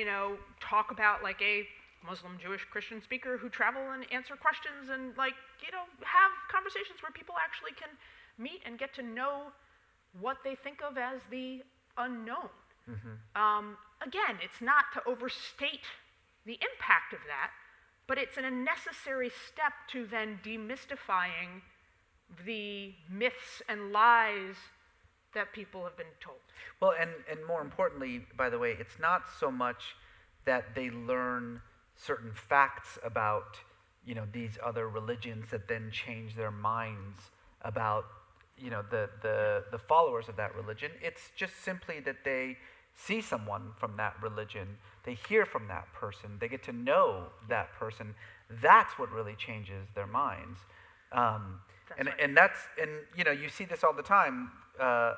talk about, like a Muslim, Jewish, Christian speaker who travel and answer questions and have conversations where people actually can meet and get to know what they think of as the unknown. Again, it's not to overstate the impact of that, but it's a necessary step to then demystifying the myths and lies that people have been told. Well, and more importantly, by the way, it's not so much that they learn certain facts about, these other religions that then change their minds about, the followers of that religion. It's just simply that they see someone from that religion, they hear from that person, they get to know that person. That's what really changes their minds. You see this all the time. I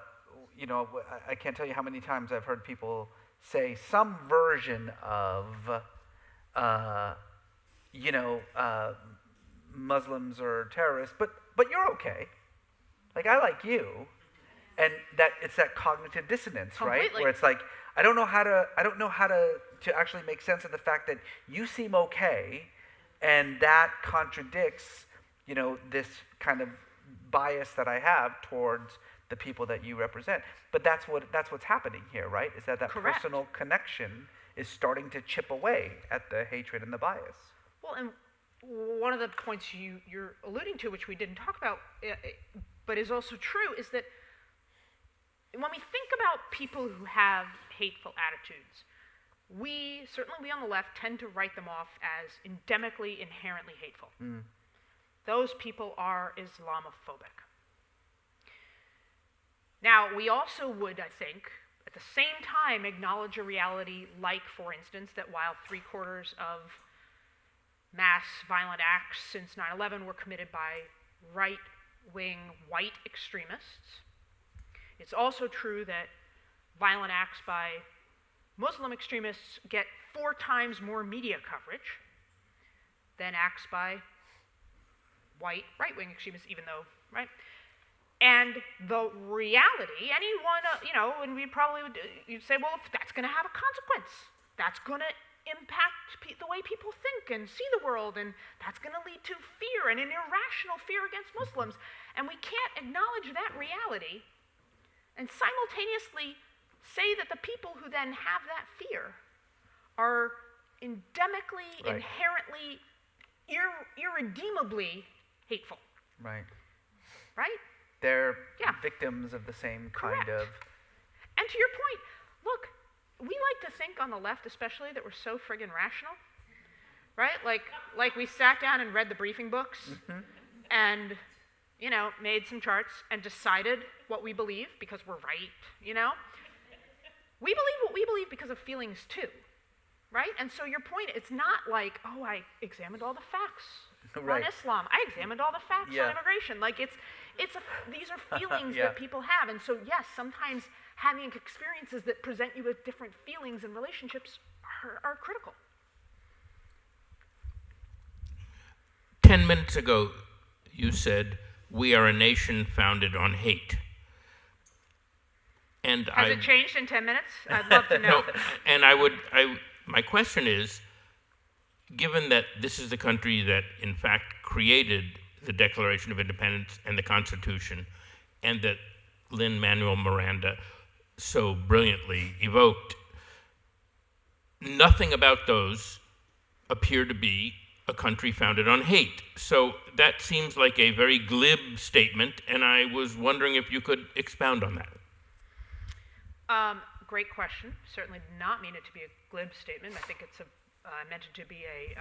can't tell you how many times I've heard people say some version of, Muslims are terrorists, but you're okay. Like, I like you. And that it's that cognitive dissonance, right? Where it's like, I don't know how to actually make sense of the fact that you seem okay, and that contradicts, this kind of bias that I have towards the people that you represent. But that's what's happening here, right? Is that Correct. Personal connection is starting to chip away at the hatred and the bias. Well, and one of the points you're alluding to, which we didn't talk about, but is also true, is that when we think about people who have hateful attitudes, we on the left tend to write them off as endemically, inherently hateful. Those people are Islamophobic. Now, we also would, I think, at the same time acknowledge a reality like, for instance, that while 3/4 of mass violent acts since 9/11 were committed by right-wing white extremists, it's also true that violent acts by Muslim extremists get 4 times more media coverage than acts by white right-wing extremists, even though, right? And the reality, anyone, and we probably would, you'd say, well, if that's going to have a consequence, that's going to impact the way people think and see the world, and that's going to lead to fear and an irrational fear against Muslims. And we can't acknowledge that reality and simultaneously say that the people who then have that fear are endemically, inherently, irredeemably hateful. Right. Right? They're victims of the same kind of... And to your point, look, we like to think on the left especially that we're so friggin' rational, right? Like we sat down and read the briefing books and, made some charts and decided what we believe because we're right, We believe what we believe because of feelings too, right? And so your point, it's not like, oh, I examined all the facts on Islam. I examined all the facts on immigration. Like these are feelings that people have. And so yes, sometimes having experiences that present you with different feelings and relationships are critical. 10 minutes ago, you said, we are a nation founded on hate. And Has it changed in 10 minutes? I'd love to know. No, and my question is, given that this is the country that in fact created the Declaration of Independence and the Constitution, and that Lin-Manuel Miranda so brilliantly evoked, nothing about those appear to be a country founded on hate. So that seems like a very glib statement, and I was wondering if you could expound on that. Great question. Certainly did not mean it to be a glib statement. I think it's I meant it to be a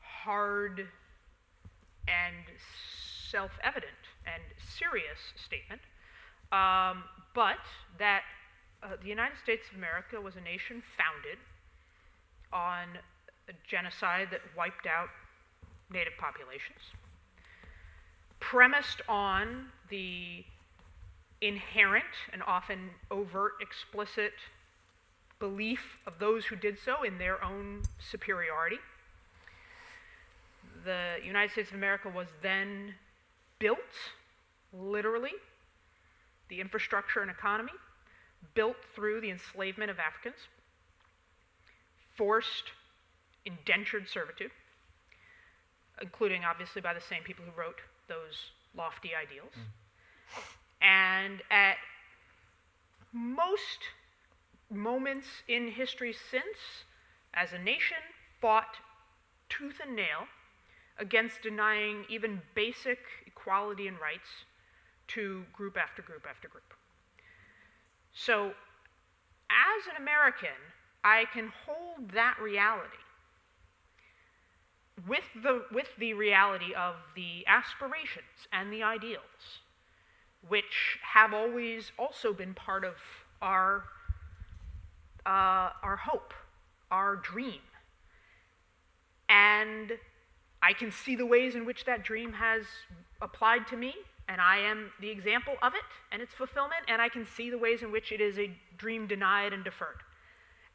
hard and self-evident and serious statement. But that the United States of America was a nation founded on a genocide that wiped out native populations, premised on the inherent and often overt, explicit belief of those who did so in their own superiority. The United States of America was then built, literally, the infrastructure and economy, built through the enslavement of Africans, forced indentured servitude, including obviously by the same people who wrote those lofty ideals. And at most moments in history since, as a nation, fought tooth and nail against denying even basic equality and rights to group after group after group. So, as an American, I can hold that reality with the reality of the aspirations and the ideals, which have always also been part of our hope, our dream. And I can see the ways in which that dream has applied to me, and I am the example of it and its fulfillment, and I can see the ways in which it is a dream denied and deferred,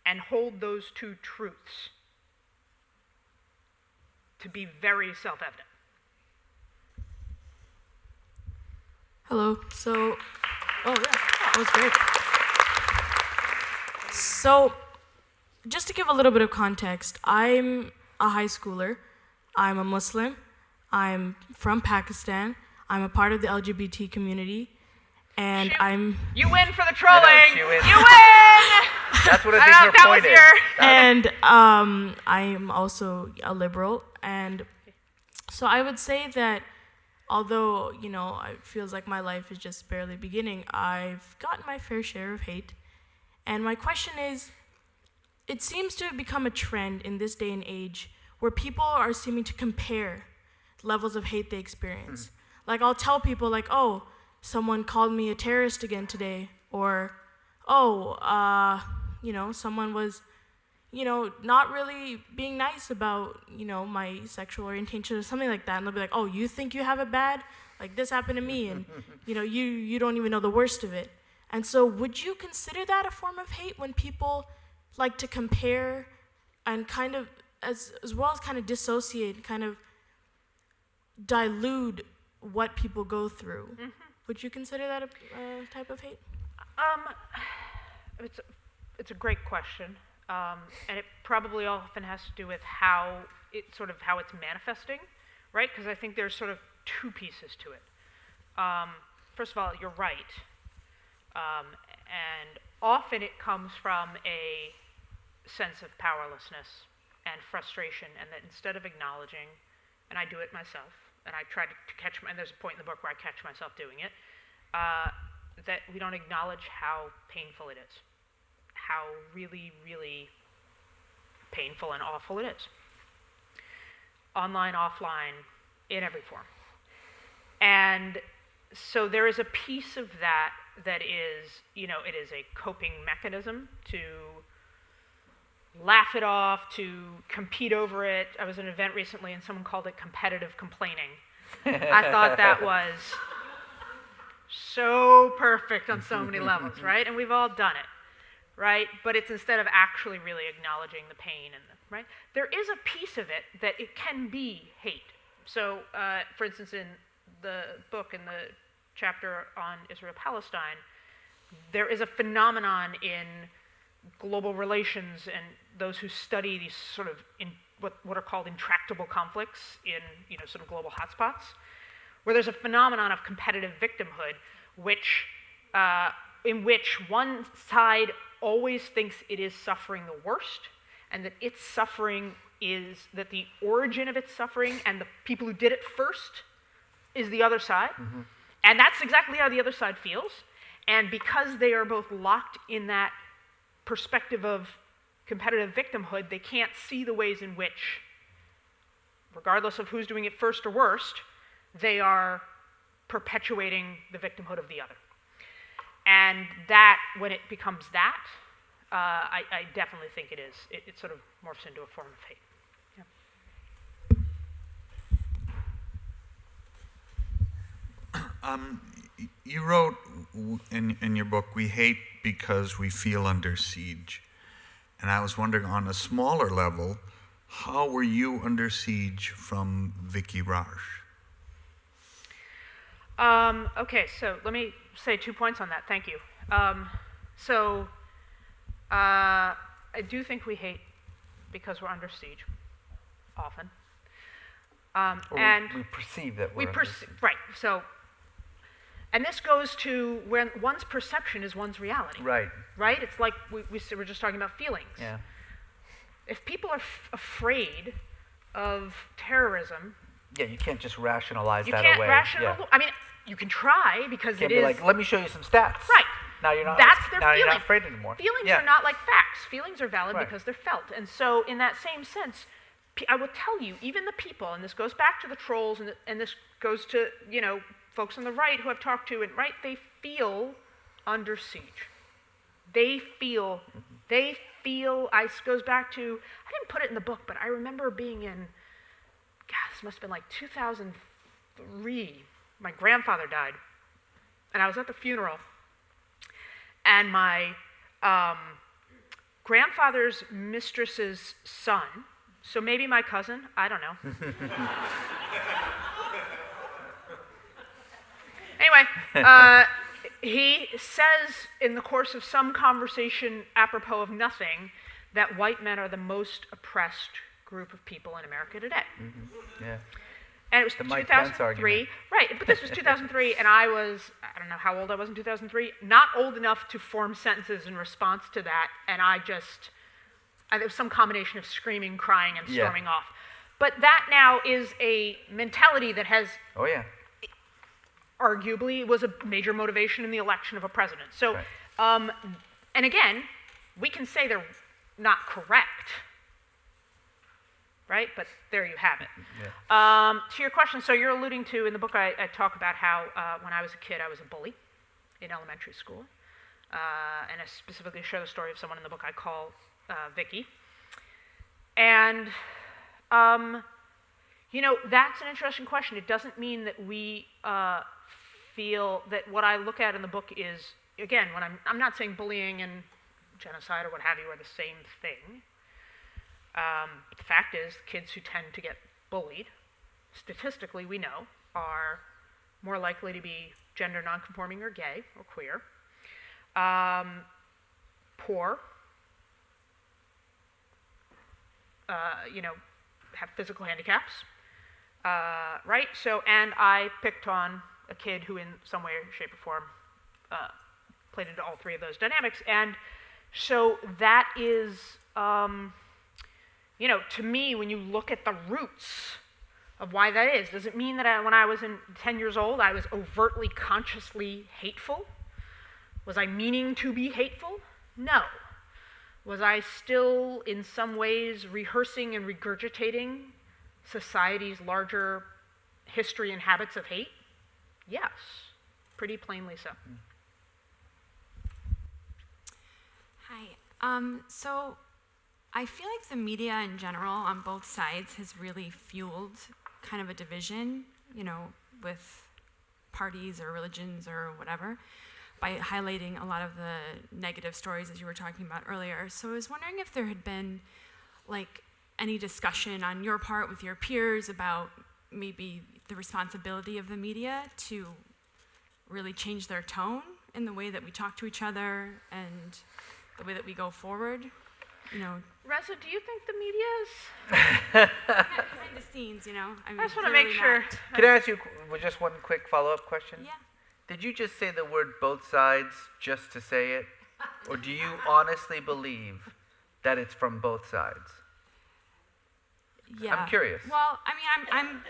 and hold those two truths to be very self-evident. Hello. Oh yeah, that was great. So, just to give a little bit of context, I'm a high schooler. I'm a Muslim. I'm from Pakistan. I'm a part of the LGBT community, and You win for the trolling. I know, she wins. You win. That's what I think her point is. And I am also a liberal, and so I would say that although, it feels like my life is just barely beginning, I've gotten my fair share of hate. And my question is, it seems to have become a trend in this day and age where people are seeming to compare levels of hate they experience. Like, I'll tell people, like, oh, someone called me a terrorist again today, or, someone was, not really being nice about, my sexual orientation or something like that. And they'll be like, oh, you think you have it bad? Like, this happened to me, and, you don't even know the worst of it. And so would you consider that a form of hate when people like to compare and kind of, as well as kind of dissociate, kind of dilute what people go through? Mm-hmm. Would you consider that a type of hate? It's a great question. And it probably often has to do with how it's manifesting, right? Because I think there's sort of two pieces to it. First of all, you're right. And often it comes from a sense of powerlessness and frustration, and that instead of acknowledging, and I do it myself, and I try to catch and there's a point in the book where I catch myself doing it, that we don't acknowledge how painful it is. How really, really painful and awful it is. Online, offline, in every form. And so there is a piece of that is, it is a coping mechanism to laugh it off, to compete over it. I was at an event recently and someone called it competitive complaining. I thought that was so perfect on so many levels, right? And we've all done it. Right? But it's instead of actually really acknowledging the pain right? There is a piece of it that it can be hate. So, for instance, in the book, in the chapter on Israel-Palestine, there is a phenomenon in global relations and those who study these sort of what are called intractable conflicts in sort of global hotspots, where there's a phenomenon of competitive victimhood, which in which one side always thinks it is suffering the worst, and that its suffering is, that the origin of its suffering and the people who did it first is the other side. Mm-hmm. And that's exactly how the other side feels. And because they are both locked in that perspective of competitive victimhood, they can't see the ways in which, regardless of who's doing it first or worst, they are perpetuating the victimhood of the other. And that, when it becomes that, I definitely think it is. It sort of morphs into a form of hate. Yeah. You wrote in your book, "We hate because we feel under siege." And I was wondering, on a smaller level, how were you under siege from Vicky Raj? Okay, so let me say 2 points on that. Thank you. I do think we hate because we're under siege, often. And we perceive that we're right. So, and this goes to when one's perception is one's reality. Right. Right? It's like we were just talking about feelings. Yeah. If people are afraid of terrorism, yeah, you can't just rationalize that away. You can't rationalize. Yeah. I mean, you can try because can't it be is like, let me show you some stats. Right. Now you're not. That's their now feeling. You're not afraid anymore. Feelings are not like facts. Feelings are valid because they're felt. And so, in that same sense, I will tell you, even the people, and this goes back to the trolls, and this goes to folks on the right who I've talked to, and they feel under siege. They feel. This goes back to, I didn't put it in the book, but I remember being in, this must have been like 2003. My grandfather died, and I was at the funeral, and my grandfather's mistress's son, so maybe my cousin, I don't know. Anyway, he says in the course of some conversation apropos of nothing that white men are the most oppressed group of people in America today. Mm-hmm. Yeah. And it was 2003, right, but this was 2003, and I don't know how old I was in 2003, not old enough to form sentences in response to that, and it was some combination of screaming, crying, and storming off. But that now is a mentality that has, arguably, was a major motivation in the election of a president. So, and again, we can say they're not correct, right? But there you have it. Yeah. To your question, so you're alluding to, in the book I talk about how when I was a kid I was a bully in elementary school. And I specifically share the story of someone in the book I call Vicky. And, that's an interesting question. It doesn't mean that we feel that what I look at in the book is, again, when I'm not saying bullying and genocide or what have you are the same thing. But the fact is, kids who tend to get bullied, statistically we know, are more likely to be gender nonconforming or gay or queer, poor, have physical handicaps, right? So, and I picked on a kid who in some way, shape, or form played into all three of those dynamics. And so that is, to me, when you look at the roots of why that is, does it mean that when I was 10 years old, I was overtly, consciously hateful? Was I meaning to be hateful? No. Was I still, in some ways, rehearsing and regurgitating society's larger history and habits of hate? Yes, pretty plainly so. Hi. So I feel like the media in general on both sides has really fueled kind of a division, with parties or religions or whatever, by highlighting a lot of the negative stories as you were talking about earlier. So I was wondering if there had been any discussion on your part with your peers about maybe the responsibility of the media to really change their tone in the way that we talk to each other and the way that we go forward. Reza, do you think the media is? Behind the scenes, I just want to make sure. Can I ask you just one quick follow-up question? Yeah. Did you just say the word both sides just to say it? Or do you honestly believe that it's from both sides? Yeah. I'm curious. Well, I mean,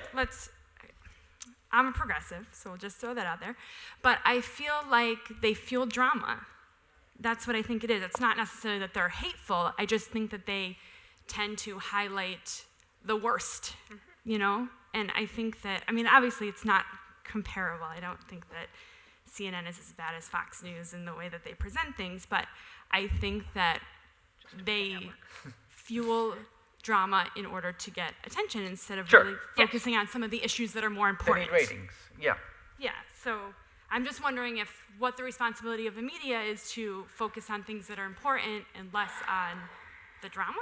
I'm a progressive, so we'll just throw that out there. But I feel like they fuel drama. That's what I think it is. It's not necessarily that they're hateful. I just think that they tend to highlight the worst, you know? And I think that, I mean, obviously it's not comparable. I don't think that CNN is as bad as Fox News in the way that they present things, but I think that they fuel drama in order to get attention instead of really focusing on some of the issues that are more important. They need ratings, yeah. Yeah, so I'm just wondering if what the responsibility of the media is to focus on things that are important and less on the drama?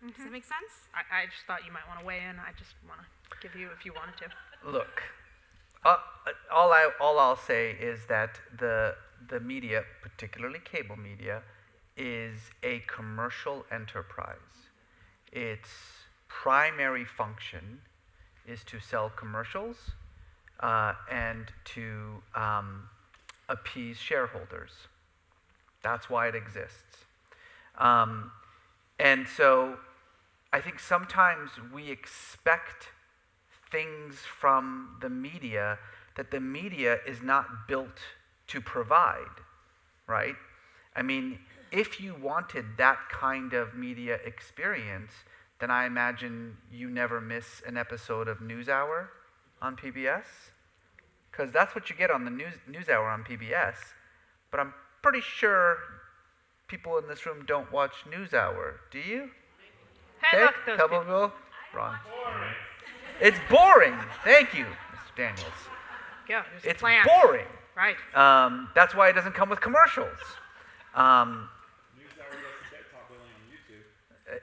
Does that make sense? I just thought you might want to weigh in. I just want to give you if you wanted to. Look, all I'll say is that the media, particularly cable media, is a commercial enterprise. Its primary function is to sell commercials and to appease shareholders. That's why it exists. And so I think sometimes we expect things from the media that the media is not built to provide, right? I mean, if you wanted that kind of media experience, then I imagine you never miss an episode of NewsHour on PBS, because that's what you get on the NewsHour on PBS. But I'm pretty sure people in this room don't watch NewsHour. Do you? Hey, look, those couple people. people. Wrong. It's boring. Thank you, Mr. Daniels. Yeah, there's a It's plan. boring. Right. That's why it doesn't come with commercials.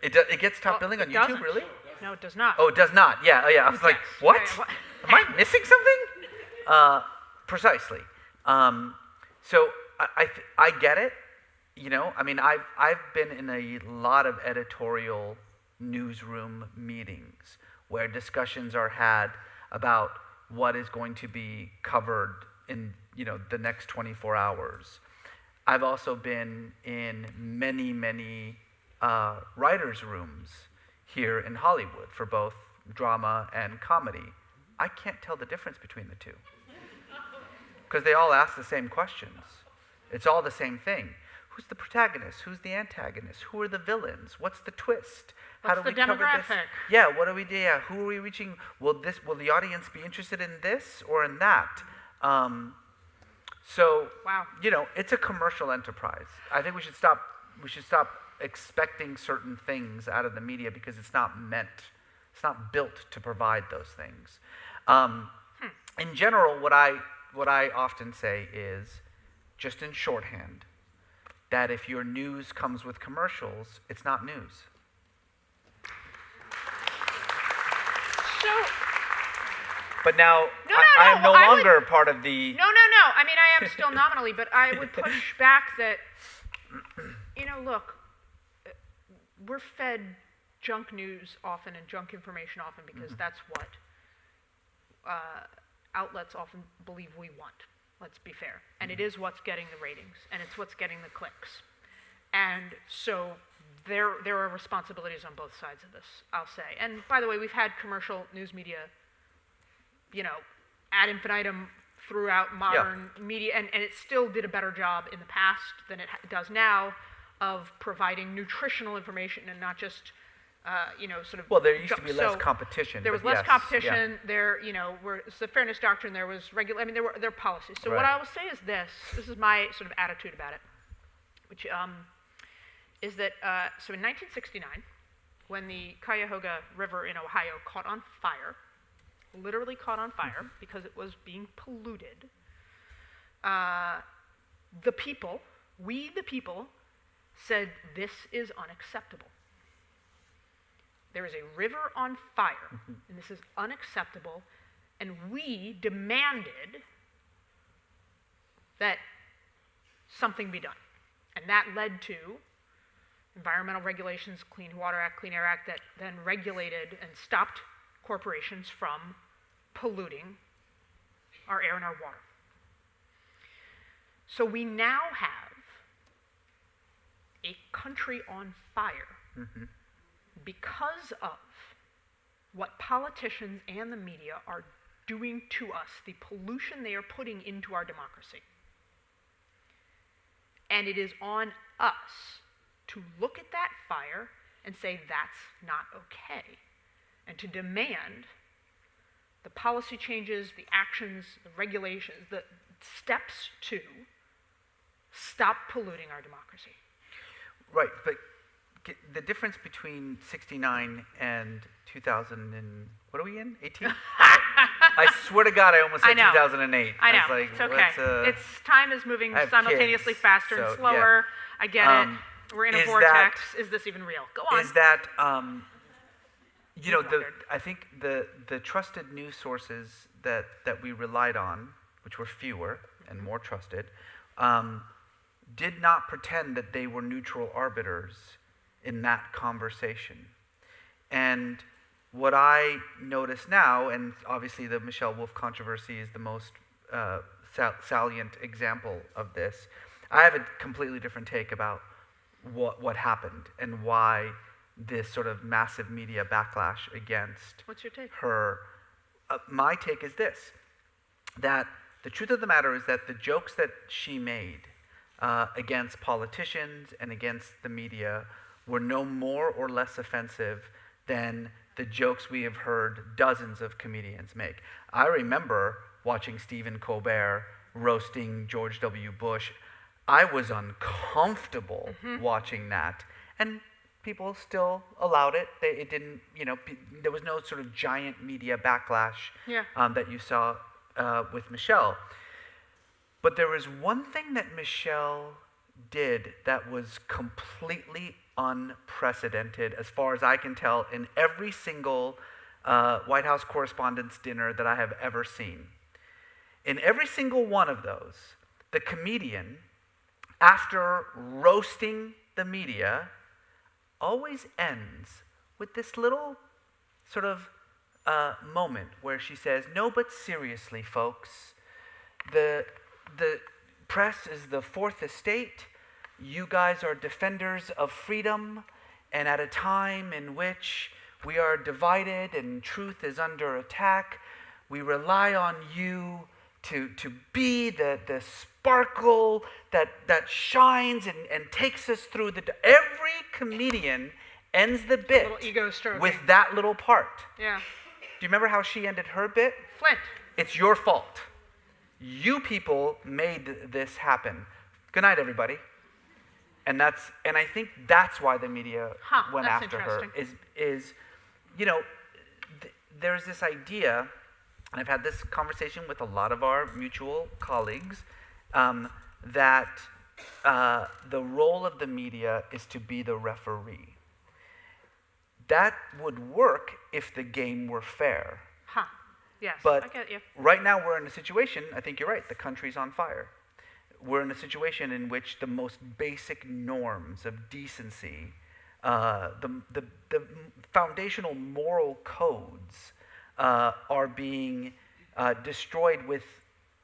It gets top billing on YouTube, doesn't. really? No, it does not. Oh, it does not. Yeah, oh, yeah. I was like, Yes. what? Yeah, what? Am I missing something? Precisely. So I get it. You know, I mean, I've been in a lot of editorial newsroom meetings where discussions are had about what is going to be covered in, you know, the next 24 hours. I've also been in many writers' rooms here in Hollywood for both drama and comedy. I can't tell the difference between the two because they all ask the same questions. It's all the same thing. Who's the protagonist? Who's the antagonist? Who are the villains? What's the twist? How What's do the we cover this? demographic? Yeah, what do we do? Yeah, who are we reaching? Will the audience be interested in this or in that? So, Wow. you know, it's a commercial enterprise. I think we should stop expecting certain things out of the media because it's not built to provide those things. In general, what I often say is, just in shorthand, that if your news comes with commercials, it's not news. So, But now, No, I am no well, I would- longer part of the... no. I mean, I am still nominally, but I would push back that, you know, look, we're fed junk news often and junk information often because that's what outlets often believe we want. Let's be fair. And it is what's getting the ratings, and it's what's getting the clicks. And so there are responsibilities on both sides of this, I'll say. And by the way, we've had commercial news media, you know, ad infinitum throughout modern media, and it still did a better job in the past than it does now of providing nutritional information and not just, you know, sort of... Well, there used to be so less competition. there was but less yes, competition. yeah. There, you know, it's the fairness doctrine. There was there were policies. So what Right. I will say is this is my sort of attitude about it, which is that, so in 1969, when the Cuyahoga River in Ohio caught on fire, literally caught on fire because it was being polluted, we the people, said this is unacceptable. There is a river on fire, and this is unacceptable, and we demanded that something be done. And that led to environmental regulations, Clean Water Act, Clean Air Act, that then regulated and stopped corporations from polluting our air and our water. So we now have a country on fire because of what politicians and the media are doing to us, the pollution they are putting into our democracy. And it is on us to look at that fire and say that's not okay, and to demand the policy changes, the actions, the regulations, the steps to stop polluting our democracy. Right, but the difference between 69 and 2000 and, what are we in, 18? I swear to God, I almost said 2008. I know, was like, it's okay. Time is moving simultaneously kids, faster and slower. Yeah. I get it. We're in a vortex. Is this even real? Go on. Is that, I think the trusted news sources that we relied on, which were fewer and more trusted, did not pretend that they were neutral arbiters in that conversation. And what I notice now, and obviously the Michelle Wolf controversy is the most salient example of this, I have a completely different take about what happened and why this sort of massive media backlash against What's your take? her. My take is this, that the truth of the matter is that the jokes that she made against politicians and against the media were no more or less offensive than the jokes we have heard dozens of comedians make. I remember watching Stephen Colbert roasting George W. Bush. I was uncomfortable watching that, and people still allowed it. It didn't, there was no sort of giant media backlash that you saw with Michelle. But there was one thing that Michelle did that was completely unprecedented, as far as I can tell, in every single White House Correspondents' Dinner that I have ever seen. In every single one of those, the comedian, after roasting the media, always ends with this little sort of moment where she says, "No, but seriously, folks, the press is the fourth estate. You guys are defenders of freedom, and at a time in which we are divided and truth is under attack, we rely on you to be the sparkle that shines and takes us through the..." Every comedian ends the bit with that little part. Yeah. Do you remember how she ended her bit? Flint. It's your fault. You people made this happen. Good night, everybody. And I think that's why the media went after her. There's this idea, and I've had this conversation with a lot of our mutual colleagues, that the role of the media is to be the referee. That would work if the game were fair. Yes, but I get you. Right now we're in a situation, I think you're right, the country's on fire. We're in a situation in which the most basic norms of decency, the foundational moral codes are being destroyed with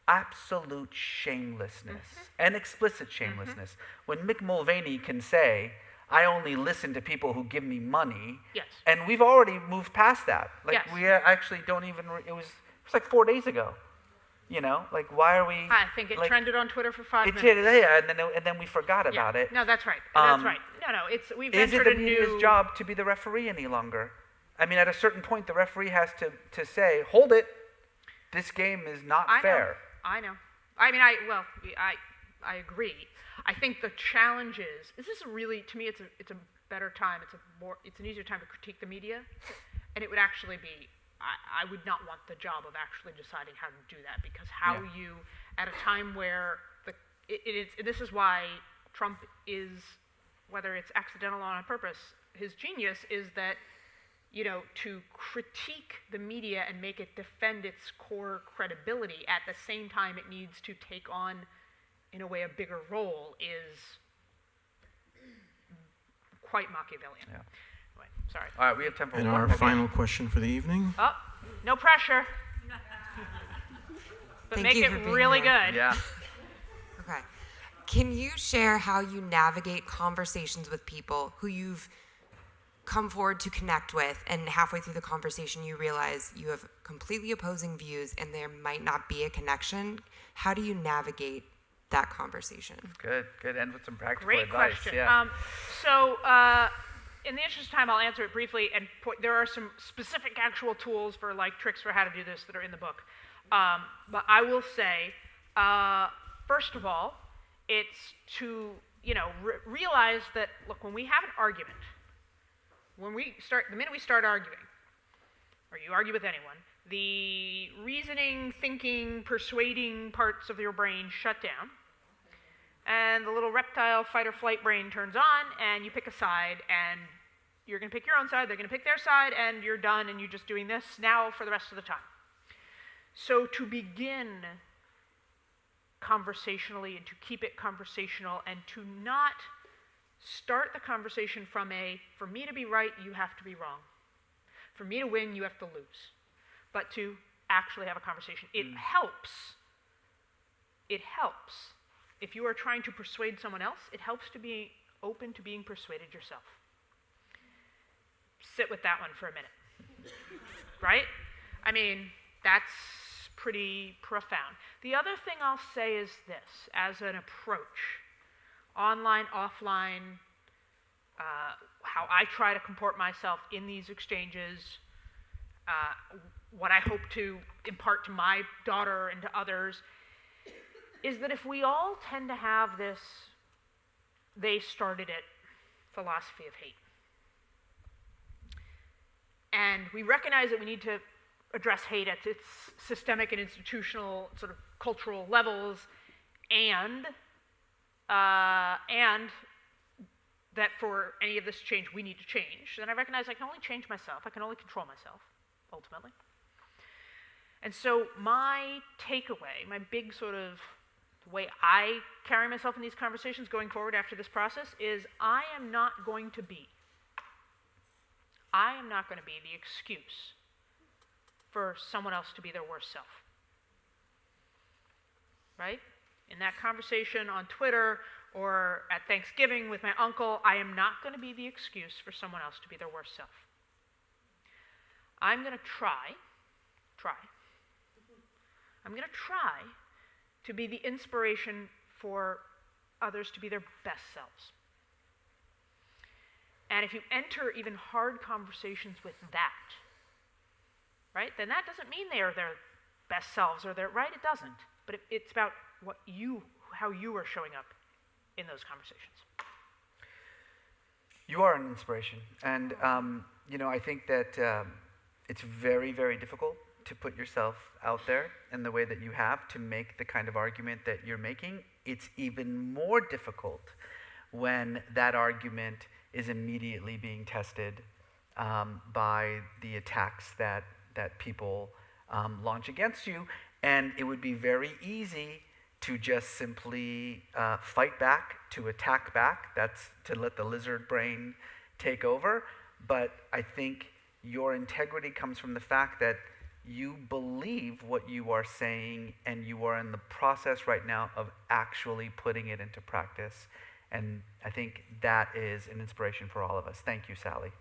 absolute shamelessness and explicit shamelessness. When Mick Mulvaney can say, "I only listen to people who give me money," and we've already moved past that. We actually don't even, it was like 4 days ago. Why are we... I think it trended on Twitter for 5 minutes. It did, yeah, and then we forgot about it. No, that's right. That's right. No, we've entered a new... Is it the media's job to be the referee any longer? I mean, at a certain point, the referee has to say, "Hold it, this game is not fair." I know. I mean, I agree. I think the challenge is this is really, to me, it's a better time. It's an easier time to critique the media, and it would actually be. I would not want the job of actually deciding how to do that, because you, at a time where this is why Trump is, whether it's accidental or on purpose, his genius is that, to critique the media and make it defend its core credibility at the same time it needs to take on, in a way, a bigger role is quite Machiavellian. Yeah. Anyway, sorry. All right, we have time for And one our more final question for the evening. Oh, no pressure. But Thank make you it for being really here. good. Yeah. Okay. Can you share how you navigate conversations with people who you've come forward to connect with, and halfway through the conversation you realize you have completely opposing views and there might not be a connection? How do you navigate that conversation? Good. And with some practical Great advice. question. Yeah. In the interest of time, I'll answer it briefly, and there are some specific actual tools for like tricks for how to do this that are in the book. But I will say, first of all, it's to realize that, look, when we have an argument, the minute we start arguing, or you argue with anyone, the reasoning, thinking, persuading parts of your brain shut down, and the little reptile fight or flight brain turns on, and you pick a side, and you're going to pick your own side, they're going to pick their side, and you're done, and you're just doing this now for the rest of the time. So to begin conversationally and to keep it conversational and to not start the conversation from for me to be right, you have to be wrong. For me to win, you have to lose. But to actually have a conversation. It helps. If you are trying to persuade someone else, it helps to be open to being persuaded yourself. Sit with that one for a minute. Right? I mean, that's pretty profound. The other thing I'll say is this, as an approach, online, offline, how I try to comport myself in these exchanges, what I hope to impart to my daughter and to others, is that if we all tend to have this, they started it, philosophy of hate, and we recognize that we need to address hate at its systemic and institutional sort of cultural levels, and that for any of this change we need to change, then I recognize I can only change myself, I can only control myself, ultimately. And so my takeaway, my big sort of the way I carry myself in these conversations going forward after this process is I am not going to be the excuse for someone else to be their worst self. Right? In that conversation on Twitter or at Thanksgiving with my uncle, I am not going to be the excuse for someone else to be their worst self. I'm going to try to be the inspiration for others to be their best selves. And if you enter even hard conversations with that, right, then that doesn't mean they are their best selves or right, it doesn't. But it's about how you are showing up in those conversations. You are an inspiration. And, I think that it's very, very difficult to put yourself out there in the way that you have to make the kind of argument that you're making. It's even more difficult when that argument is immediately being tested by the attacks that people launch against you. And it would be very easy to just simply fight back, to attack back. That's to let the lizard brain take over. But I think your integrity comes from the fact that you believe what you are saying and you are in the process right now of actually putting it into practice. And I think that is an inspiration for all of us. Thank you, Sally.